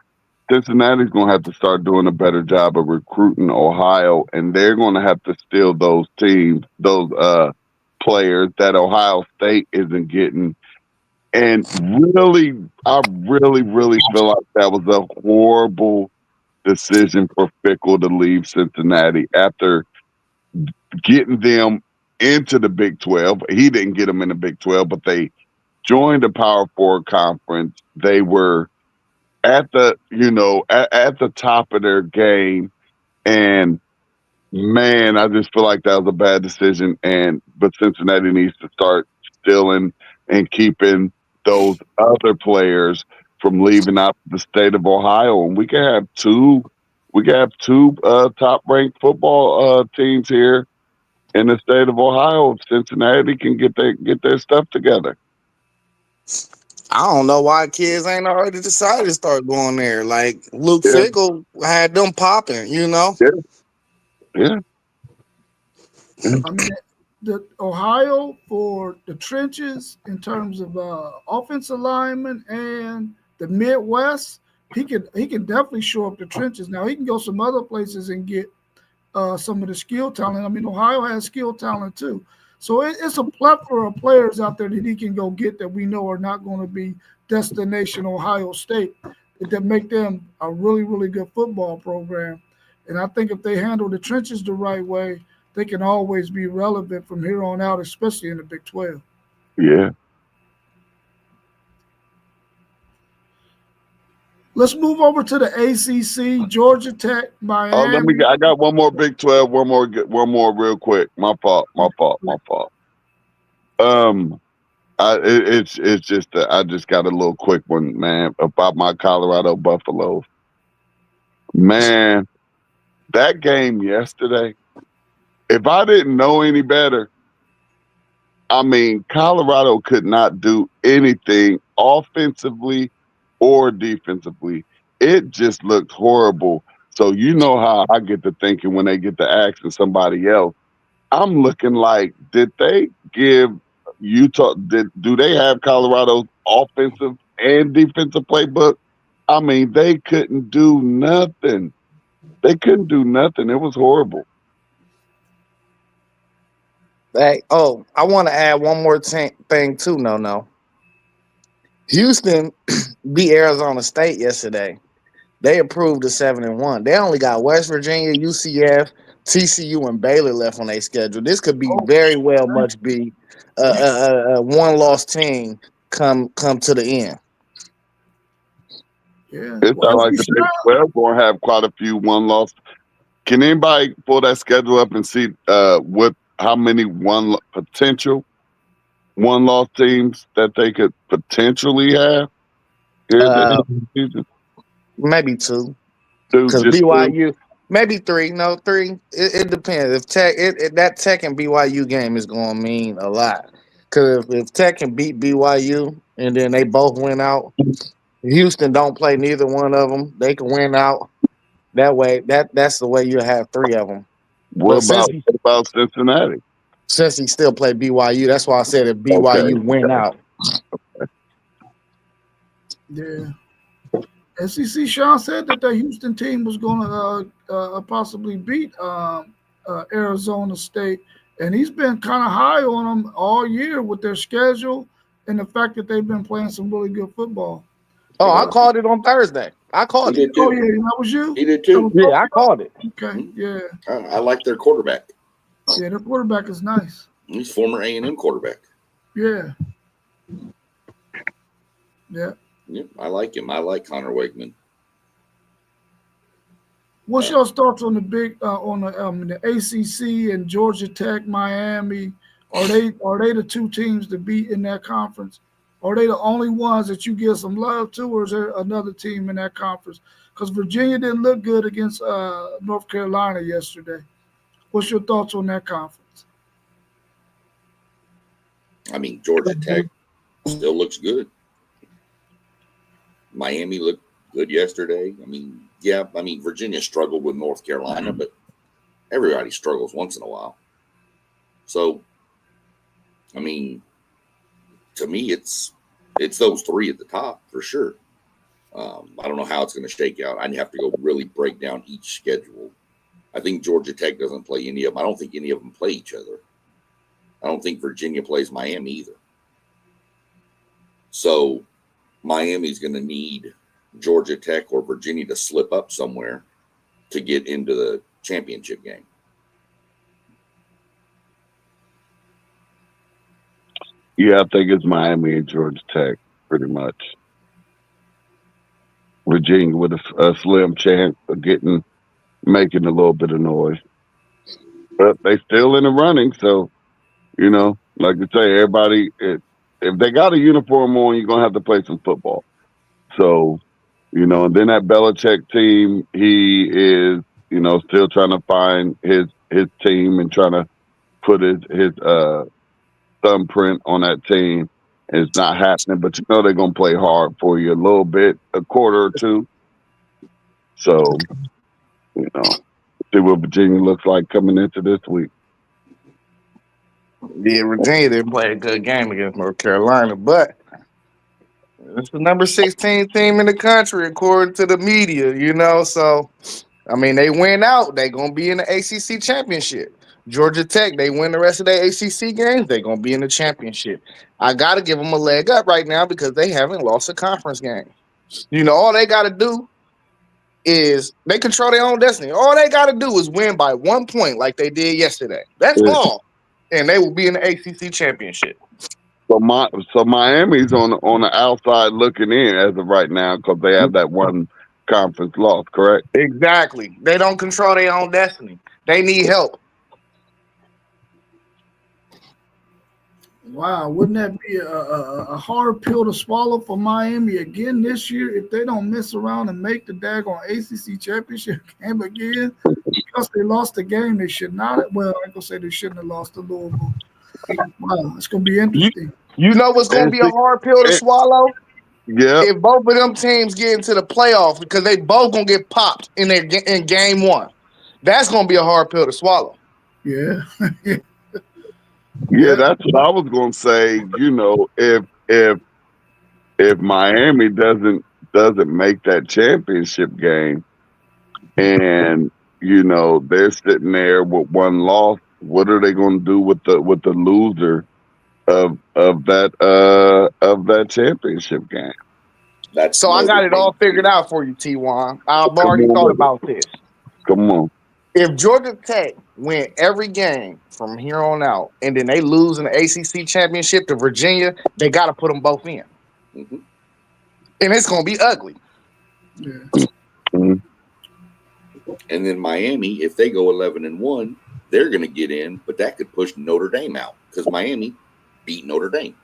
Cincinnati's going to have to start doing a better job of recruiting Ohio, and they're going to have to steal those teams, those players that Ohio State isn't getting. And really, I really, really feel like that was a horrible decision for Fickle to leave Cincinnati after getting them into the Big 12. He didn't get them in the Big 12, but they joined the Power Four conference. They were at the top of their game, and man, I just feel like that was a bad decision. But Cincinnati needs to start stealing and keeping those other players from leaving out the state of Ohio, and we can have two top ranked football teams here in the state of Ohio. If Cincinnati can get their stuff together. I don't know why kids ain't already decided to start going there. Like Luke Yeah, Fickle had them popping, yeah, yeah. I mean, the Ohio for the trenches in terms of offensive linemen and the Midwest, he can definitely show up the trenches. Now he can go some other places and get some of the skill talent. I mean, Ohio has skill talent too. So it's a plethora of players out there that he can go get that we know are not going to be destination Ohio State that make them a really, really good football program. And I think if they handle the trenches the right way, they can always be relevant from here on out, especially in the Big 12. Yeah. Let's move over to the ACC, Georgia Tech, Oh, Miami. I got one more Big 12. One more real quick. My fault. Um, it's just that I just got a little quick one, man, about my Colorado Buffaloes. Man, that game yesterday. If I didn't know any better, I mean, Colorado could not do anything offensively or defensively. It just looked horrible. So you know how I get to thinking when they get to asking somebody else. I'm looking like, did they give Utah? Do they have Colorado's offensive and defensive playbook? I mean, they couldn't do nothing. They couldn't do nothing. It was horrible. Hey, I want to add one more thing too. No. Houston beat Arizona State yesterday. They approved the 7-1. They only got West Virginia, UCF, TCU, and Baylor left on their schedule. This could be Oh, very well much be a one-loss team come to the end. yeah. It Well, sounds like SC the Big 12 going to have quite a few one-loss. Can anybody pull that schedule up and see how many potential one-loss teams that they could potentially have here at the end Uh, of the season? maybe two, Two, because just two. BYU maybe three. No, three. It depends. If Tech, that Tech and BYU game is going to mean a lot. Because if Tech can beat BYU and then they both win out, Houston don't play neither one of them. They can win out that way. That's the way you have three of them. What But about Cincinnati? since he still played BYU, that's why I said if Okay. BYU win out. Yeah. SEC Sean said that the Houston team was going to possibly beat Arizona State, and he's been kind of high on them all year with their schedule and the fact that they've been playing some really good football. Oh, I called it on Thursday. I He called it. did Oh too. yeah, that was you. He did That too. was Yeah, I called it. okay. Yeah, I like their quarterback. yeah. Their quarterback is nice. He's former A&M quarterback. Yeah, yeah. Yep, I like him. I like Connor Wakeman. What's your thoughts on the ACC and Georgia Tech, Miami? Are they the two teams to beat in that conference? Are they the only ones that you give some love to, or is there another team in that conference? Because Virginia didn't look good against North Carolina yesterday. What's your thoughts on that conference? I mean, Georgia Tech still looks good. Miami looked good yesterday. I mean, Virginia struggled with North Carolina, but everybody struggles once in a while. So, I mean, to me, it's those three at the top for sure. I don't know how it's going to shake out. I'd have to go really break down each schedule. I think Georgia Tech doesn't play any of them. I don't think any of them play each other. I don't think Virginia plays Miami either. So Miami's going to need Georgia Tech or Virginia to slip up somewhere to get into the championship game. Yeah, I think it's Miami and Georgia Tech, pretty much. Virginia with a slim chance of making a little bit of noise. But they still in the running, so, like you say, everybody, if they got a uniform on, you're going to have to play some football. So, and then that Belichick team, he is, still trying to find his team and trying to put his thumbprint on that team. And it's not happening, but they're going to play hard for you a little bit, a quarter or two. So, see what Virginia looks like coming into this week. Yeah, Virginia didn't play a good game against North Carolina, but it's the number 16 team in the country, according to the media, So, I mean, they win out. They're going to be in the ACC championship. Georgia Tech, they win the rest of their ACC games, they're going to be in the championship. I got to give them a leg up right now because they haven't lost a conference game. All they got to do is they control their own destiny. All they got to do is win by 1 point like they did yesterday. That's all. And they will be in the ACC championship. So Miami's on the outside looking in as of right now because they have that one conference loss, correct? Exactly. They don't control their own destiny. They need help. Wow, wouldn't that be a hard pill to swallow for Miami again this year if they don't mess around and make the daggone ACC championship game again? Because they lost the game they should not. Well, I'm gonna say they shouldn't have lost to Louisville. Wow, it's gonna be interesting. You know what's gonna be a hard pill to swallow? Yeah. If both of them teams get into the playoffs because they both gonna get popped in game one, that's gonna be a hard pill to swallow. Yeah. Yeah, that's what I was gonna say. If Miami doesn't make that championship game, and they're sitting there with one loss, what are they going to do with the loser of that championship game? So I got it all figured out for you, T1. I've already thought about this. Come on. If Georgia Tech win every game from here on out, and then they lose in the ACC championship to Virginia, they got to put them both in. Mm-hmm. And it's going to be ugly. Yeah. Mm-hmm. And then Miami, if they go 11-1, they're going to get in, but that could push Notre Dame out because Miami beat Notre Dame.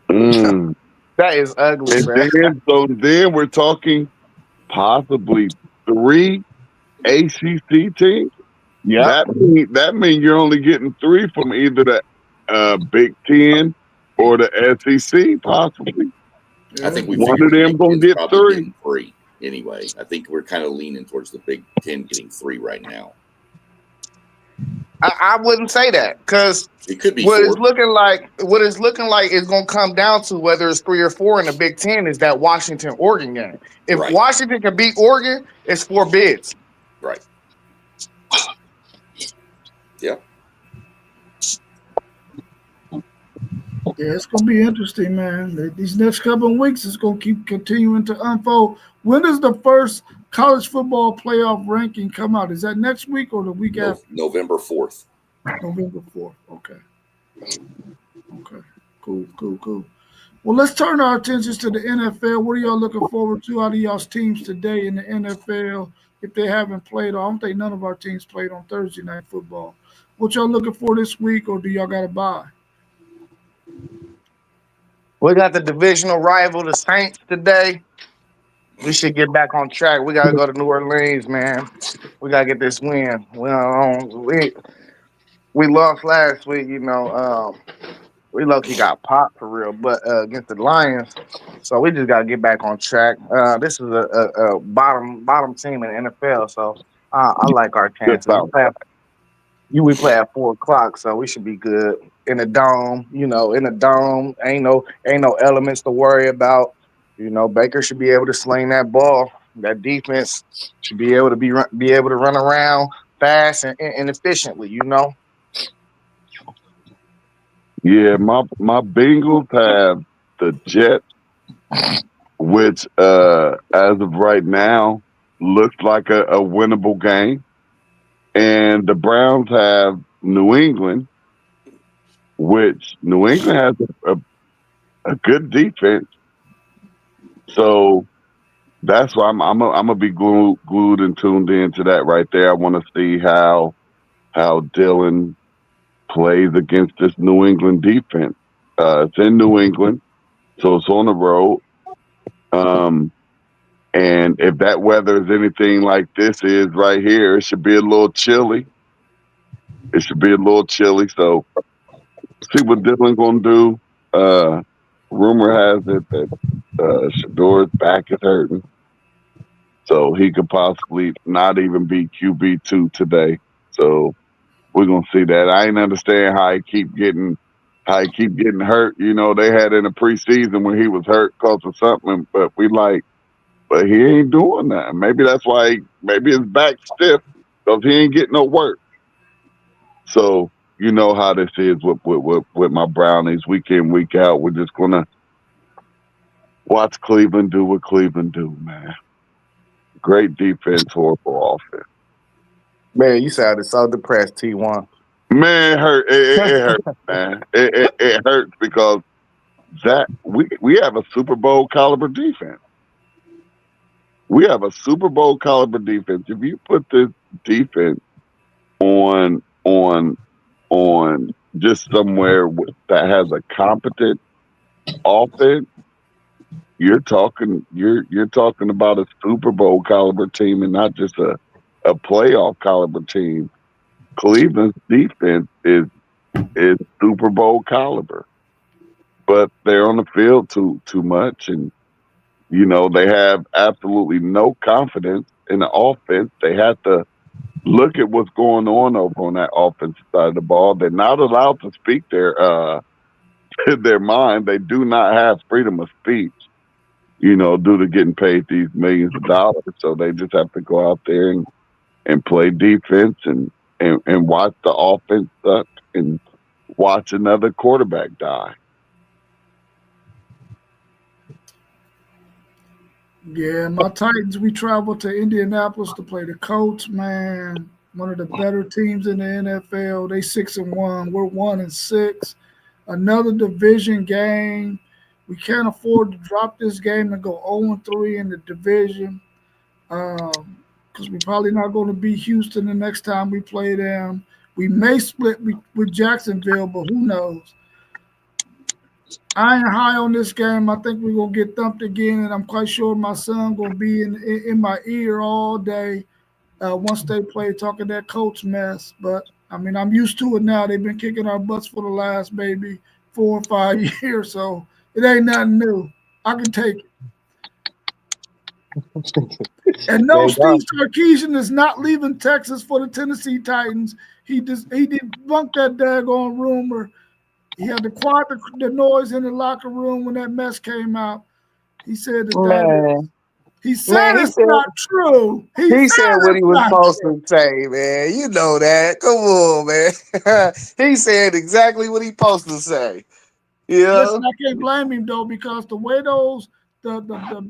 That is ugly. So then we're talking possibly 3 ACC teams. Yeah, that means you're only getting 3 from either the Big Ten or the SEC, possibly. I think one of them gonna get 3 anyway. I think we're kind of leaning towards the Big Ten getting 3 right now. I wouldn't say that because it could be what 4. it's looking like is going to come down to whether it's 3 or 4 in the Big Ten is that Washington-Oregon game. If Washington can beat Oregon, it's 4 bids. Right. Yeah. Yeah, it's gonna be interesting, man. These next couple of weeks, it's gonna keep continuing to unfold. When does the first college football playoff ranking come out? Is that next week or the week after? November 4th. November 4th. Okay. Cool. Well, let's turn our attentions to the NFL. What are y'all looking forward to out of y'all's teams today in the NFL? If they haven't played, I don't think none of our teams played on Thursday Night Football. What y'all looking for this week, or do y'all got to bye? We got the divisional rival, the Saints, today. We should get back on track. We got to go to New Orleans, man. We got to get this win. We lost last week, We low-key got popped for real, but against the Lions. So we just gotta get back on track. This is a bottom team in the NFL, so I like our Good chances. bounce. We play at 4 o'clock, so we should be good in the dome. In the dome, ain't no elements to worry about. Baker should be able to sling that ball. That defense should be able to be able to run around fast and efficiently. Yeah, my Bengals have the Jets, which as of right now looks like a winnable game, and the Browns have New England, which New England has a good defense. So that's why I'm gonna be glued and tuned into that right there. I want to see how Dylan plays against this New England defense. It's in New England, so it's on the road. Um, and if that weather is anything like this is right here, it should be a little chilly. It should be a little chilly. So see what Dylan gonna do. Rumor has it that Shador's back is hurting, so he could possibly not even be QB2 today. So we're gonna see that. I ain't understand how he keep getting hurt. They had in the preseason when he was hurt because of something, but he ain't doing that. Maybe that's why. Maybe his back stiff because he ain't getting no work. So you know how this is with my Brownies week in week out. We're just gonna watch Cleveland do what Cleveland do, man. Great defense, horrible offense. Man, you sounded so depressed, T1. Man, it hurt. It hurts, man. It hurts because that we have a Super Bowl caliber defense. We have a Super Bowl caliber defense. If you put this defense on on on just somewhere that has a competent offense, you're talking about a Super Bowl caliber team and not just a playoff caliber team. Cleveland's defense is Super Bowl caliber, but they're on the field too much, and they have absolutely no confidence in the offense. They have to look at what's going on over on that offensive side of the ball. They're not allowed to speak their mind. They do not have freedom of speech, due to getting paid these millions of dollars. So they just have to go out there and play defense and watch the offense suck and watch another quarterback die. Yeah, my Titans, we traveled to Indianapolis to play the Colts, man. One of the better teams in the NFL. They 6-1. We're 1-6. Another division game. We can't afford to drop this game and go 0-3 in the division. Because we're probably not going to beat Houston the next time we play them. We may split with Jacksonville, but who knows? I ain't high on this game. I think we're gonna get thumped again, and I'm quite sure my son gonna be in my ear all day once they play talking that coach mess. But I mean, I'm used to it now. They've been kicking our butts for the last maybe 4 or 5 years, so it ain't nothing new. I can take it. And no, There you go. Steve Sarkisian is not leaving Texas for the Tennessee Titans. He debunked that daggone rumor. He had to quiet the noise in the locker room when that mess came out. He said Man, he said he it's said not true. he said what he It's was not supposed true. to say, man. You know that. Come on, man. He said exactly what he supposed to say. Yeah. Listen, I can't blame him though because the way the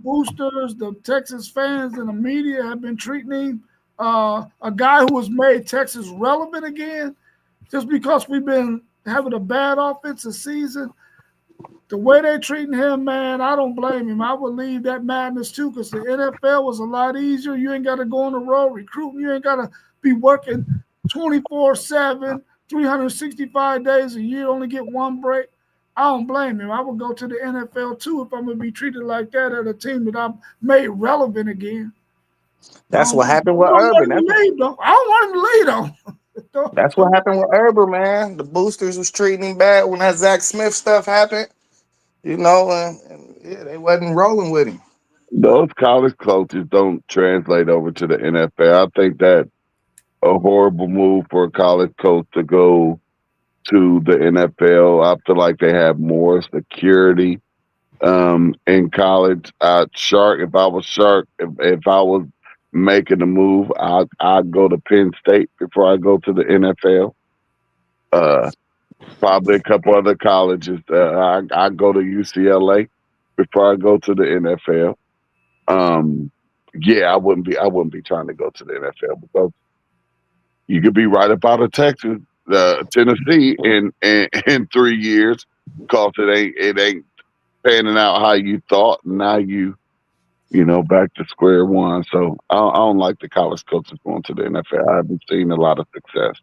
boosters, the Texas fans, and the media have been treating him, a guy who has made Texas relevant again, just because we've been having a bad offensive season. The way they're treating him, man, I don't blame him. I would leave that madness too because the NFL was a lot easier. You ain't got to go on the road recruiting. You ain't got to be working 24/7, 365 days a year, only get one break. I don't blame him. I would go to the NFL too if I'm going to be treated like that at a team that I've made relevant again. That's what happened I with don't want Urban. him to leave, though. I don't want him to leave, though. That's what happened with Herbert, man. The boosters was treating him bad when that Zach Smith stuff happened. And yeah, they wasn't rolling with him. Those college coaches don't translate over to the NFL. I think that a horrible move for a college coach to go to the NFL. I feel like they have more security in college. Shark, if I was Shark, if I was making a move, I'd go to Penn State before I go to the NFL. Uh, Probably a couple other colleges. I go to UCLA before I go to the NFL. Yeah, I wouldn't be trying to go to the NFL because you could be right up out of Texas, Tennessee in 3 years because it ain't panning out how you thought, and now back to square one. So I don't like the college coaches going to the NFL. I haven't seen a lot of success.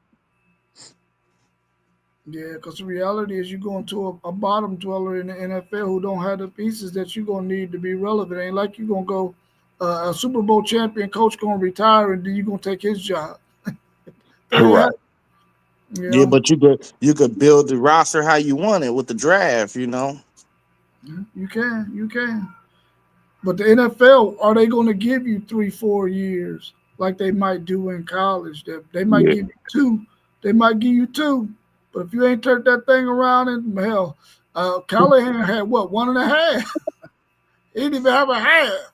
Yeah, because the reality is you're going to a bottom dweller in the NFL who don't have the pieces that you're going to need to be relevant. Ain't like you're going to go a Super Bowl champion coach going to retire and then you're going to take his job. That ain't Correct. hap- you Yeah, know? but you could build the roster how you want it with the draft. Yeah, you can. But the NFL, are they going to give you 3, 4 years like they might do in college? They might Yeah. give you two. They might give you two. But if you ain't turned that thing around, and hell, Callahan had what, 1.5? He didn't even have a half.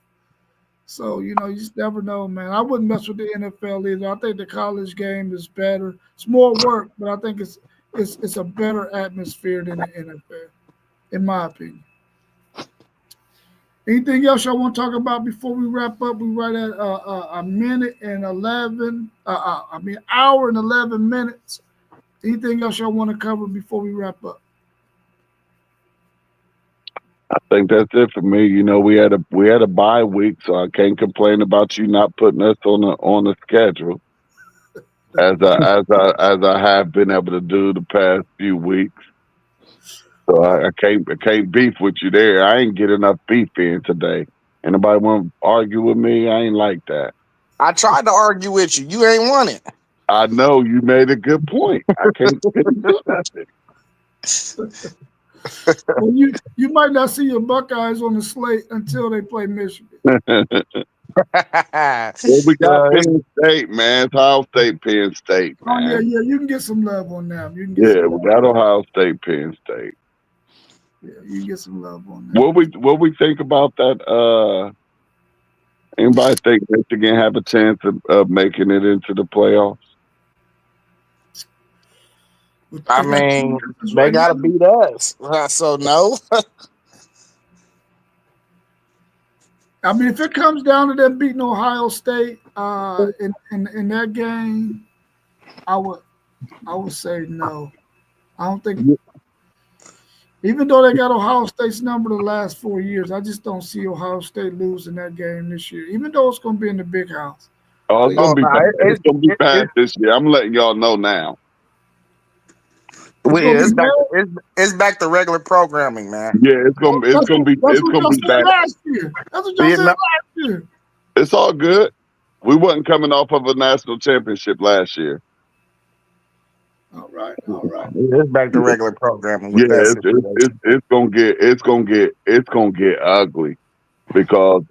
So, you just never know, man. I wouldn't mess with the NFL either. I think the college game is better. It's more work, but I think it's a better atmosphere than the NFL, in my opinion. Anything else y'all want to talk about before we wrap up? We right at a minute and 11. Hour and 11 minutes. Anything else y'all want to cover before we wrap up? I think that's it for me. We had a bye week, so I can't complain about you not putting us on the schedule as I have been able to do the past few weeks. So I can't beef with you there. I ain't get enough beef in today. Anybody want to argue with me? I ain't like that. I tried to argue with you. You ain't want it. I know you made a good point. I can't do nothing. Well, you might not see your Buckeyes on the slate until they play Michigan. Well, we got Uh, Penn State, man. It's Ohio State, Penn State, Oh yeah, man. yeah. You can get some love on them. You can get Yeah, some. we got Ohio State, Penn State. Yeah, you can get some love on them. What we think about that? Anybody think Michigan have a chance of making it into the playoffs? But I they got mean, two they right gotta now. beat us. So no. I mean, if it comes down to them beating Ohio State in that game, I would I would say no. I don't think, even though they got Ohio State's number the last 4 years, I just don't see Ohio State losing that game this year. Even though it's going to be in the big house. Oh, it's Oh gonna be no, bad. It's it, gonna be it, bad it, this year. I'm letting y'all know now. It's going to it's be back. bad. It's back to regular programming, man. Yeah, That's it's what gonna y'all be said bad. last year. That's what y'all You said know, last year. It's all good. We wasn't coming off of a national championship last year. All right, all right. it's back to regular programming Yeah, with that it's situation. gonna get ugly because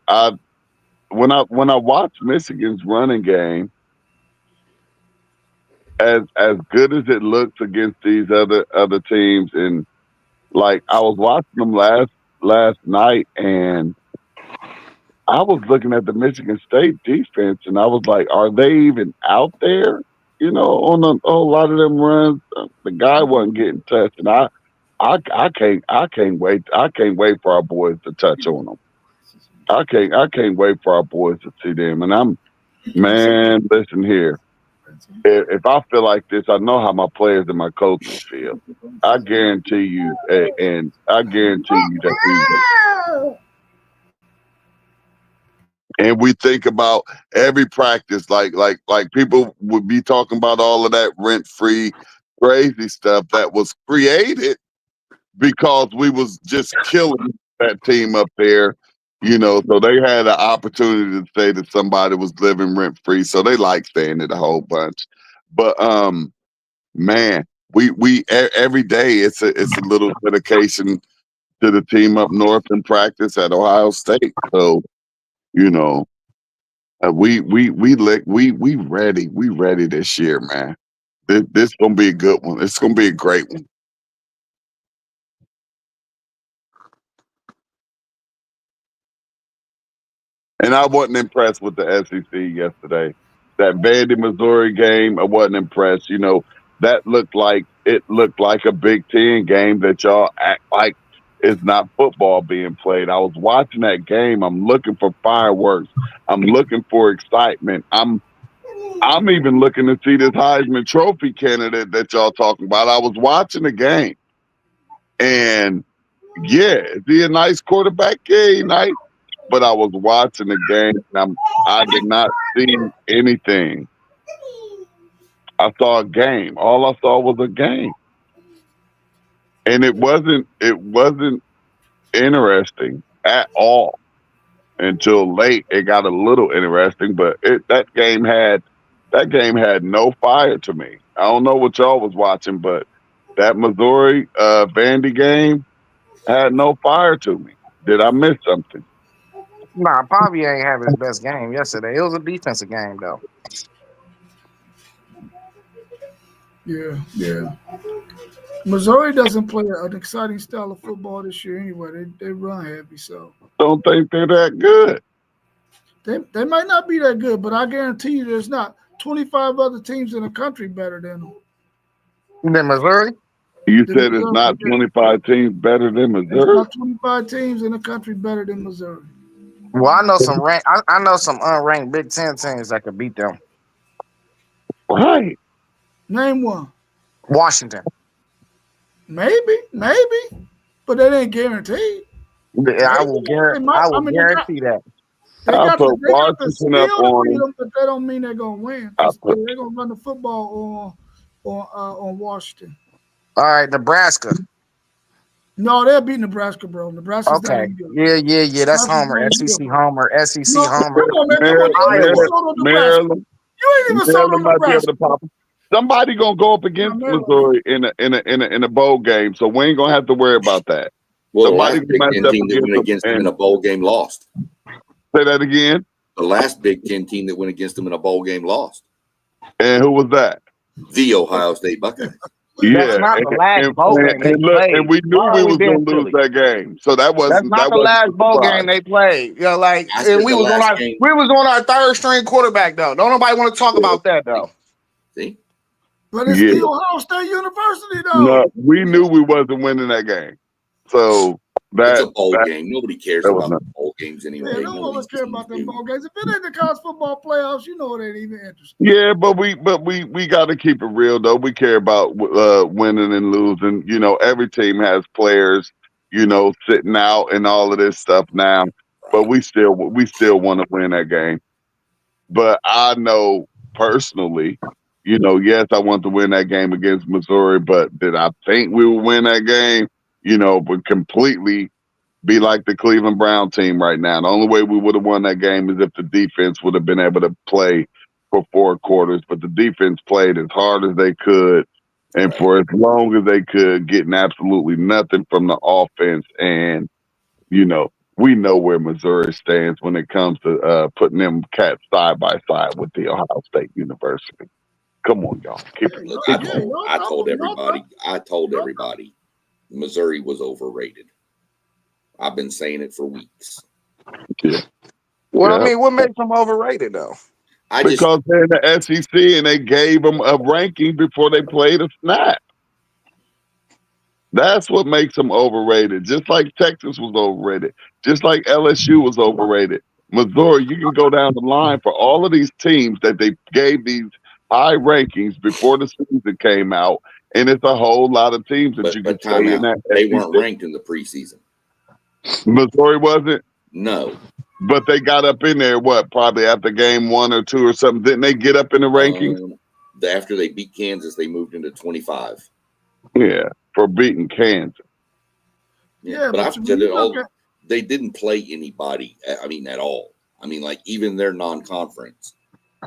when I watch Michigan's running game, as good as it looks against these other teams, and like I was watching them last night, and I was looking at the Michigan State defense, and I was like, are they even out there? On a lot of them runs, the guy wasn't getting touched, and I can't wait for our boys to touch on them. I can't wait for our boys to see them. And man, listen here. If I feel like this, I know how my players and my coaches feel. I guarantee you, and I guarantee you that we will. And we think about every practice, like people would be talking about all of that rent free, crazy stuff that was created because we was just killing that team up there. So they had an opportunity to say that somebody was living rent free, so they like saying it a whole bunch. But man, every day it's a little dedication to the team up north in practice at Ohio State. So you know, we ready. We ready this year, man. This gonna be a good one. It's gonna be a great one. And I wasn't impressed with the SEC yesterday. That Vandy, Missouri game, I wasn't impressed. That looked like a Big Ten game that y'all act like is not football being played. I was watching that game. I'm looking for fireworks. I'm looking for excitement. I'm even looking to see this Heisman Trophy candidate that y'all talking about. I was watching the game, and yeah, is he a nice quarterback? Yeah, he nice. But I was watching the game, and I did not see anything. I saw a game. All I saw was a game, and it wasn't interesting at all until late. It got a little interesting, but that game had no fire to me. I don't know what y'all was watching, but that Missouri Vandy game had no fire to me. Did I miss something? Nah, Bobby ain't have his best game yesterday. It was a defensive game though. Yeah. Missouri doesn't play an exciting style of football this year anyway. They run heavy, so Don't think they're that good. they might not be that good, but I guarantee you there's not 25 other teams in the country better than them. Then Missouri? You said it's not 25 teams better than There's Missouri? not 25 teams in the country better than Missouri. Well, I know some I know some unranked Big Ten teams that could beat them. Right. Name one. Washington. Maybe, but that ain't guaranteed. I will guarantee that. They I'll got put the skill Washington up to on beat them, but that don't mean they're gonna win. They're gonna run the football on Washington. All right, Nebraska. No, they'll beat Nebraska, bro. Nebraska's not Okay. any good. Yeah. That's Homer. SEC Homer. SEC Homer. Come on, man. You ain't even sold on Nebraska. You ain't even sold on might be able Nebraska. to pop them. Somebody gonna go up against Missouri in a bowl game, so we ain't gonna have to worry about that. Well, Somebody the last Big Ten team that went against them in a bowl game lost. Say that again. The last Big Ten team that went against them in a bowl game lost. And who was that? The Ohio State Buckeyes. That's not the last bowl game they played. And we knew we was gonna lose that game, so that wasn't. That's not the last bowl game they played. And we was on our third string quarterback though. Don't nobody want to talk about that though. See, but it's the Ohio State University though. No, we knew we wasn't winning that game, so it's a bowl game. Nobody cares about bowl games anyway. Yeah, no one cares about them bowl games. If it ain't the college football playoffs, you know it ain't even interesting. Yeah, but we got to keep it real though. We care about winning and losing. Every team has players, sitting out and all of this stuff now. But we still want to win that game. But I know personally, yes, I want to win that game against Missouri. But did I think we would win that game? Would completely be like the Cleveland Brown team right now. The only way we would have won that game is if the defense would have been able to play for 4 quarters. But the defense played as hard as they could and for as long as they could, getting absolutely nothing from the offense. And, we know where Missouri stands when it comes to putting them cats side by side with the Ohio State University. Come on, y'all. I told everybody Missouri was overrated. I've been saying it for weeks. Yeah. Well, I mean, what makes them overrated though? Because they're in the SEC and they gave them a ranking before they played a snap. That's what makes them overrated. Just like Texas was overrated. Just like LSU was overrated. Missouri, you can go down the line for all of these teams that they gave these high rankings before the season came out, and it's a whole lot of teams that you can say in that. They weren't ranked in the preseason. Missouri wasn't? No. But they got up in there, probably after game 1 or 2 or something. Didn't they get up in the rankings? After they beat Kansas, they moved into 25. Yeah, for beating Kansas. Yeah, but I've said it they didn't play anybody, at all. Even their non-conference,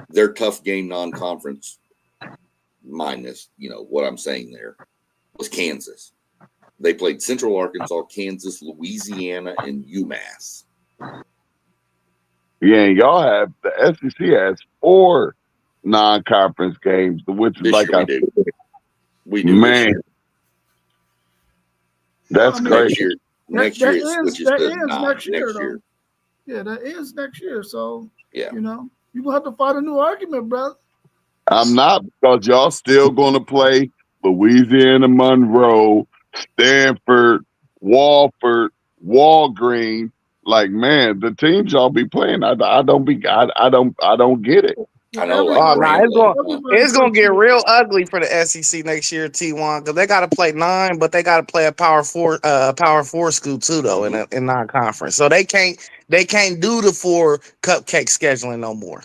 their tough game non-conference mind this, what I'm saying there, was Kansas. They played Central Arkansas, Kansas, Louisiana, and UMass. Yeah, and y'all have the SEC has 4 non-conference games, which is This like year I said, we do. Man, that's great. Next year it switches to 9 next year. Yeah, that ends next year. So yeah, you're gonna have to find a new argument, brother. I'm not, because y'all still gonna play Louisiana Monroe, Stanford, Walford, Walgreen. Like, man, the teams y'all be playing, I don't get it. I know. It's gonna get real ugly for the SEC next year, T1, because they got to play 9, but they got to play a Power 4 school too, though, in non-conference. So they can't do the 4 cupcake scheduling no more.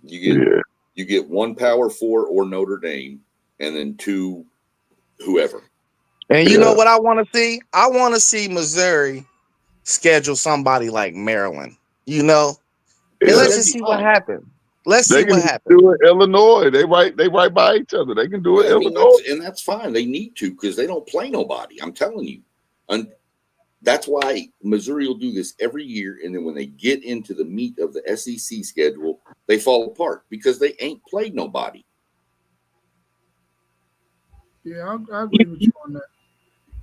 You get 1 Power 4 or Notre Dame, and then 2 whoever. And you know what I want to see? I want to see Missouri schedule somebody like Maryland. And let's just see what happens. Let's see what happens. Do it, Illinois. They right by each other. They can do it, Illinois, and that's fine. They need to, because they don't play nobody. I'm telling you, and that's why Missouri will do this every year. And then when they get into the meat of the SEC schedule, they fall apart because they ain't played nobody. Yeah, I agree with you on that.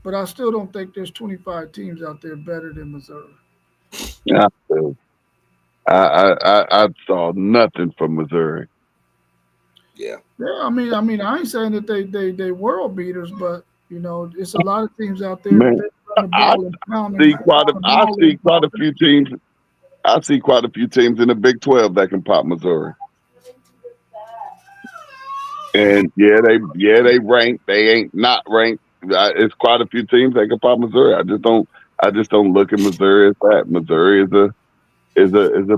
But I still don't think there's 25 teams out there better than Missouri. Yeah, I saw nothing from Missouri. Yeah. Yeah, I mean, I ain't saying that they world beaters, but it's a lot of teams out there. Man, I see quite a few teams. I see quite a few teams in the Big 12 that can pop Missouri. And they rank. They ain't not ranked. It's quite a few teams that can pop Missouri. I just don't look at Missouri as that. Missouri is a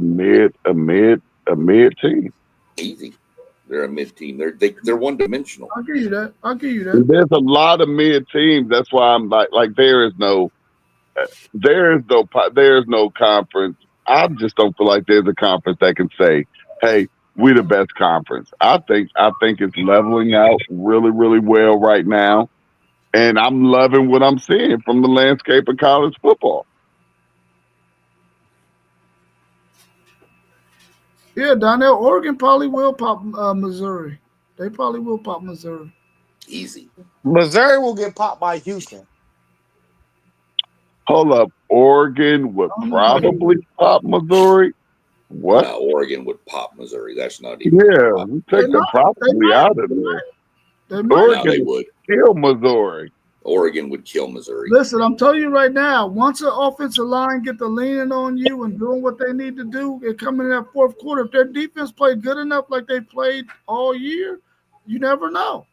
mid team. Easy. They're a mid team. They're one dimensional. I'll give you that. There's a lot of mid teams. That's why I'm like there is no conference. I just don't feel like there's a conference that can say, "Hey, we're the best conference." I think it's leveling out really, really well right now, and I'm loving what I'm seeing from the landscape of college football. Yeah, Donnell, Oregon probably will pop Missouri. They probably will pop Missouri. Easy. Missouri will get popped by Houston. Hold up, Oregon would probably pop Missouri. What? No, Oregon would pop Missouri. That's not even. Yeah, we take the probably out of there. Oregon would kill Missouri. Oregon would kill Missouri. Listen, I'm telling you right now, once an offensive line get the leaning on you and doing what they need to do and coming in that fourth quarter, if their defense played good enough like they played all year, you never know.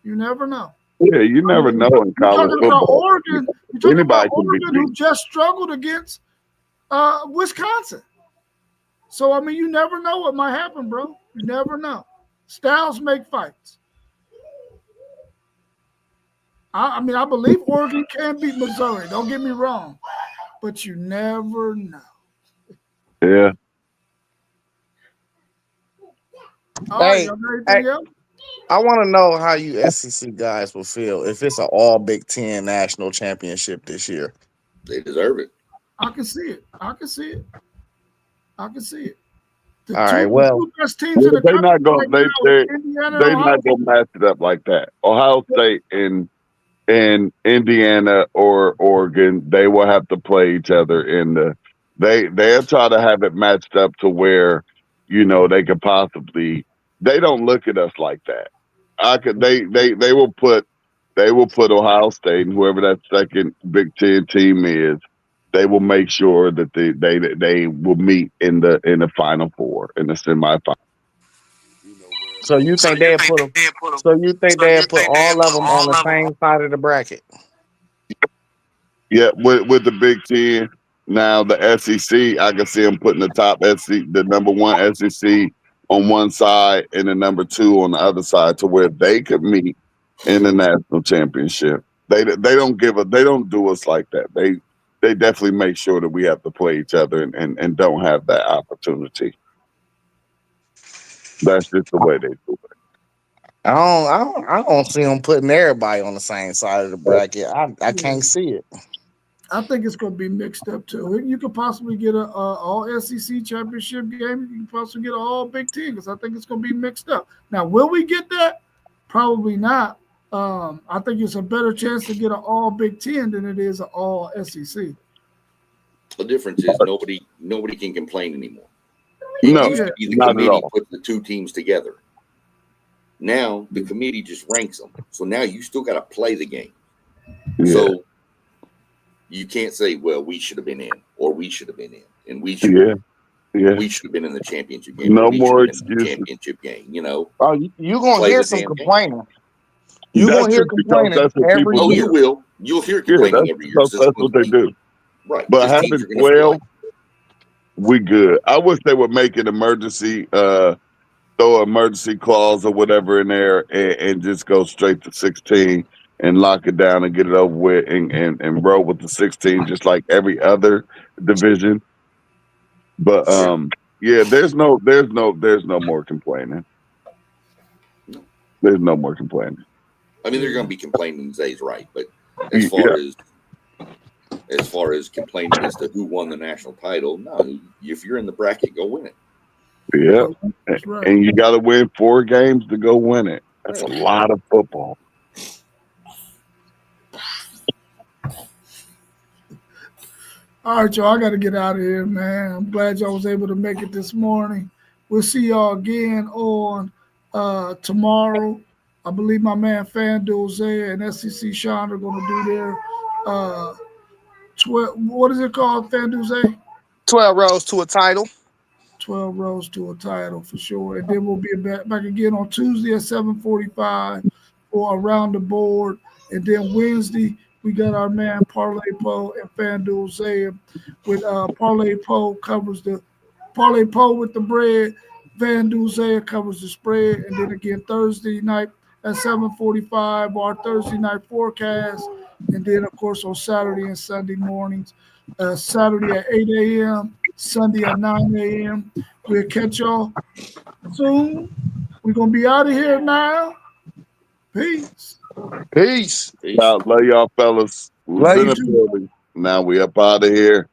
You never know. Yeah, you never know in college football. You're talking about Oregon who just struggled against Wisconsin. So, I mean, you never know what might happen, bro. You never know. Styles make fights. I mean, I believe Oregon can beat Missouri. Don't get me wrong. But you never know. Yeah. All right, y'all got anything else? I want to know how you SEC guys will feel if it's an all Big Ten national championship this year. They deserve it. I can see it. All right, well, they're not going to match it up like that. Ohio State and Indiana or Oregon, they will have to play each other they'll try to have it matched up to where, they could possibly. They don't look at us like that. They will put Ohio State and whoever that second Big Ten team is. They will make sure that they will meet in the Final Four, in the semifinal. So you think they put all of them on the same side of the bracket? Yeah, with the Big Ten. Now the SEC, I can see them putting the number 1 SEC on one side and the number 2 on the other side, to where they could meet in the national championship. They don't do us like that. They definitely make sure that we have to play each other and don't have that opportunity. That's just the way they do it. I don't see them putting everybody on the same side of the bracket. I can't see it. I think it's going to be mixed up too. You could possibly get a all SEC championship game. You can possibly get an all Big Ten because I think it's going to be mixed up. Now, will we get that? Probably not. I think it's a better chance to get an all Big Ten than it is an all SEC. The difference is nobody can complain anymore. No, It used to be the not at committee all. put the two teams together. Now the committee just ranks them. So now you still got to play the game. Yeah. So you can't say, well, we should have been in, or we should have been in, and we should have been in the championship game. No or we more should have been in the excuses. championship game. You know, Oh, you gonna play hear the some damn game. complaining. You That's gonna hear just because complaining that's what every people Oh, do. you will. You'll hear Yeah, complaining that's every year. because So that's what they do. Right. But Just teams having are going to 12, we good. I wish they would make an emergency, throw an emergency clause or whatever in there and just go straight to 16 and lock it down and get it over with and roll with the 16 just like every other division. But yeah, there's no more complaining. There's no more complaining. I mean, they're going to be complaining. Zay's right, but as far as complaining as to who won the national title, no. If you're in the bracket, go win it. Yeah, That's right. and you got to win 4 games to go win it. That's a lot of football. All right, y'all. I got to get out of here, man. I'm glad y'all was able to make it this morning. We'll see y'all again on tomorrow. I believe my man FanDuel Zay and SEC Sean are going to do their 12. What is it called, FanDuel Zay? 12 rows to a title. 12 rows to a title for sure. And then we'll be back again on Tuesday at 7:45 for Around the Board. And then Wednesday, we got our man Parlay Poe and FanDuel Zay with Parlay Poe covers the Parlay Poe with the bread. FanDuel Zay covers the spread. And then again Thursday night at 7:45 our Thursday night forecast. And then of course on Saturday and Sunday mornings. Saturday at 8 a.m., Sunday at 9 a.m. We'll catch y'all soon. We're going to be out of here now. Peace. Peace. Love y'all fellas. We was Love in you the too. building. Now we up out of here.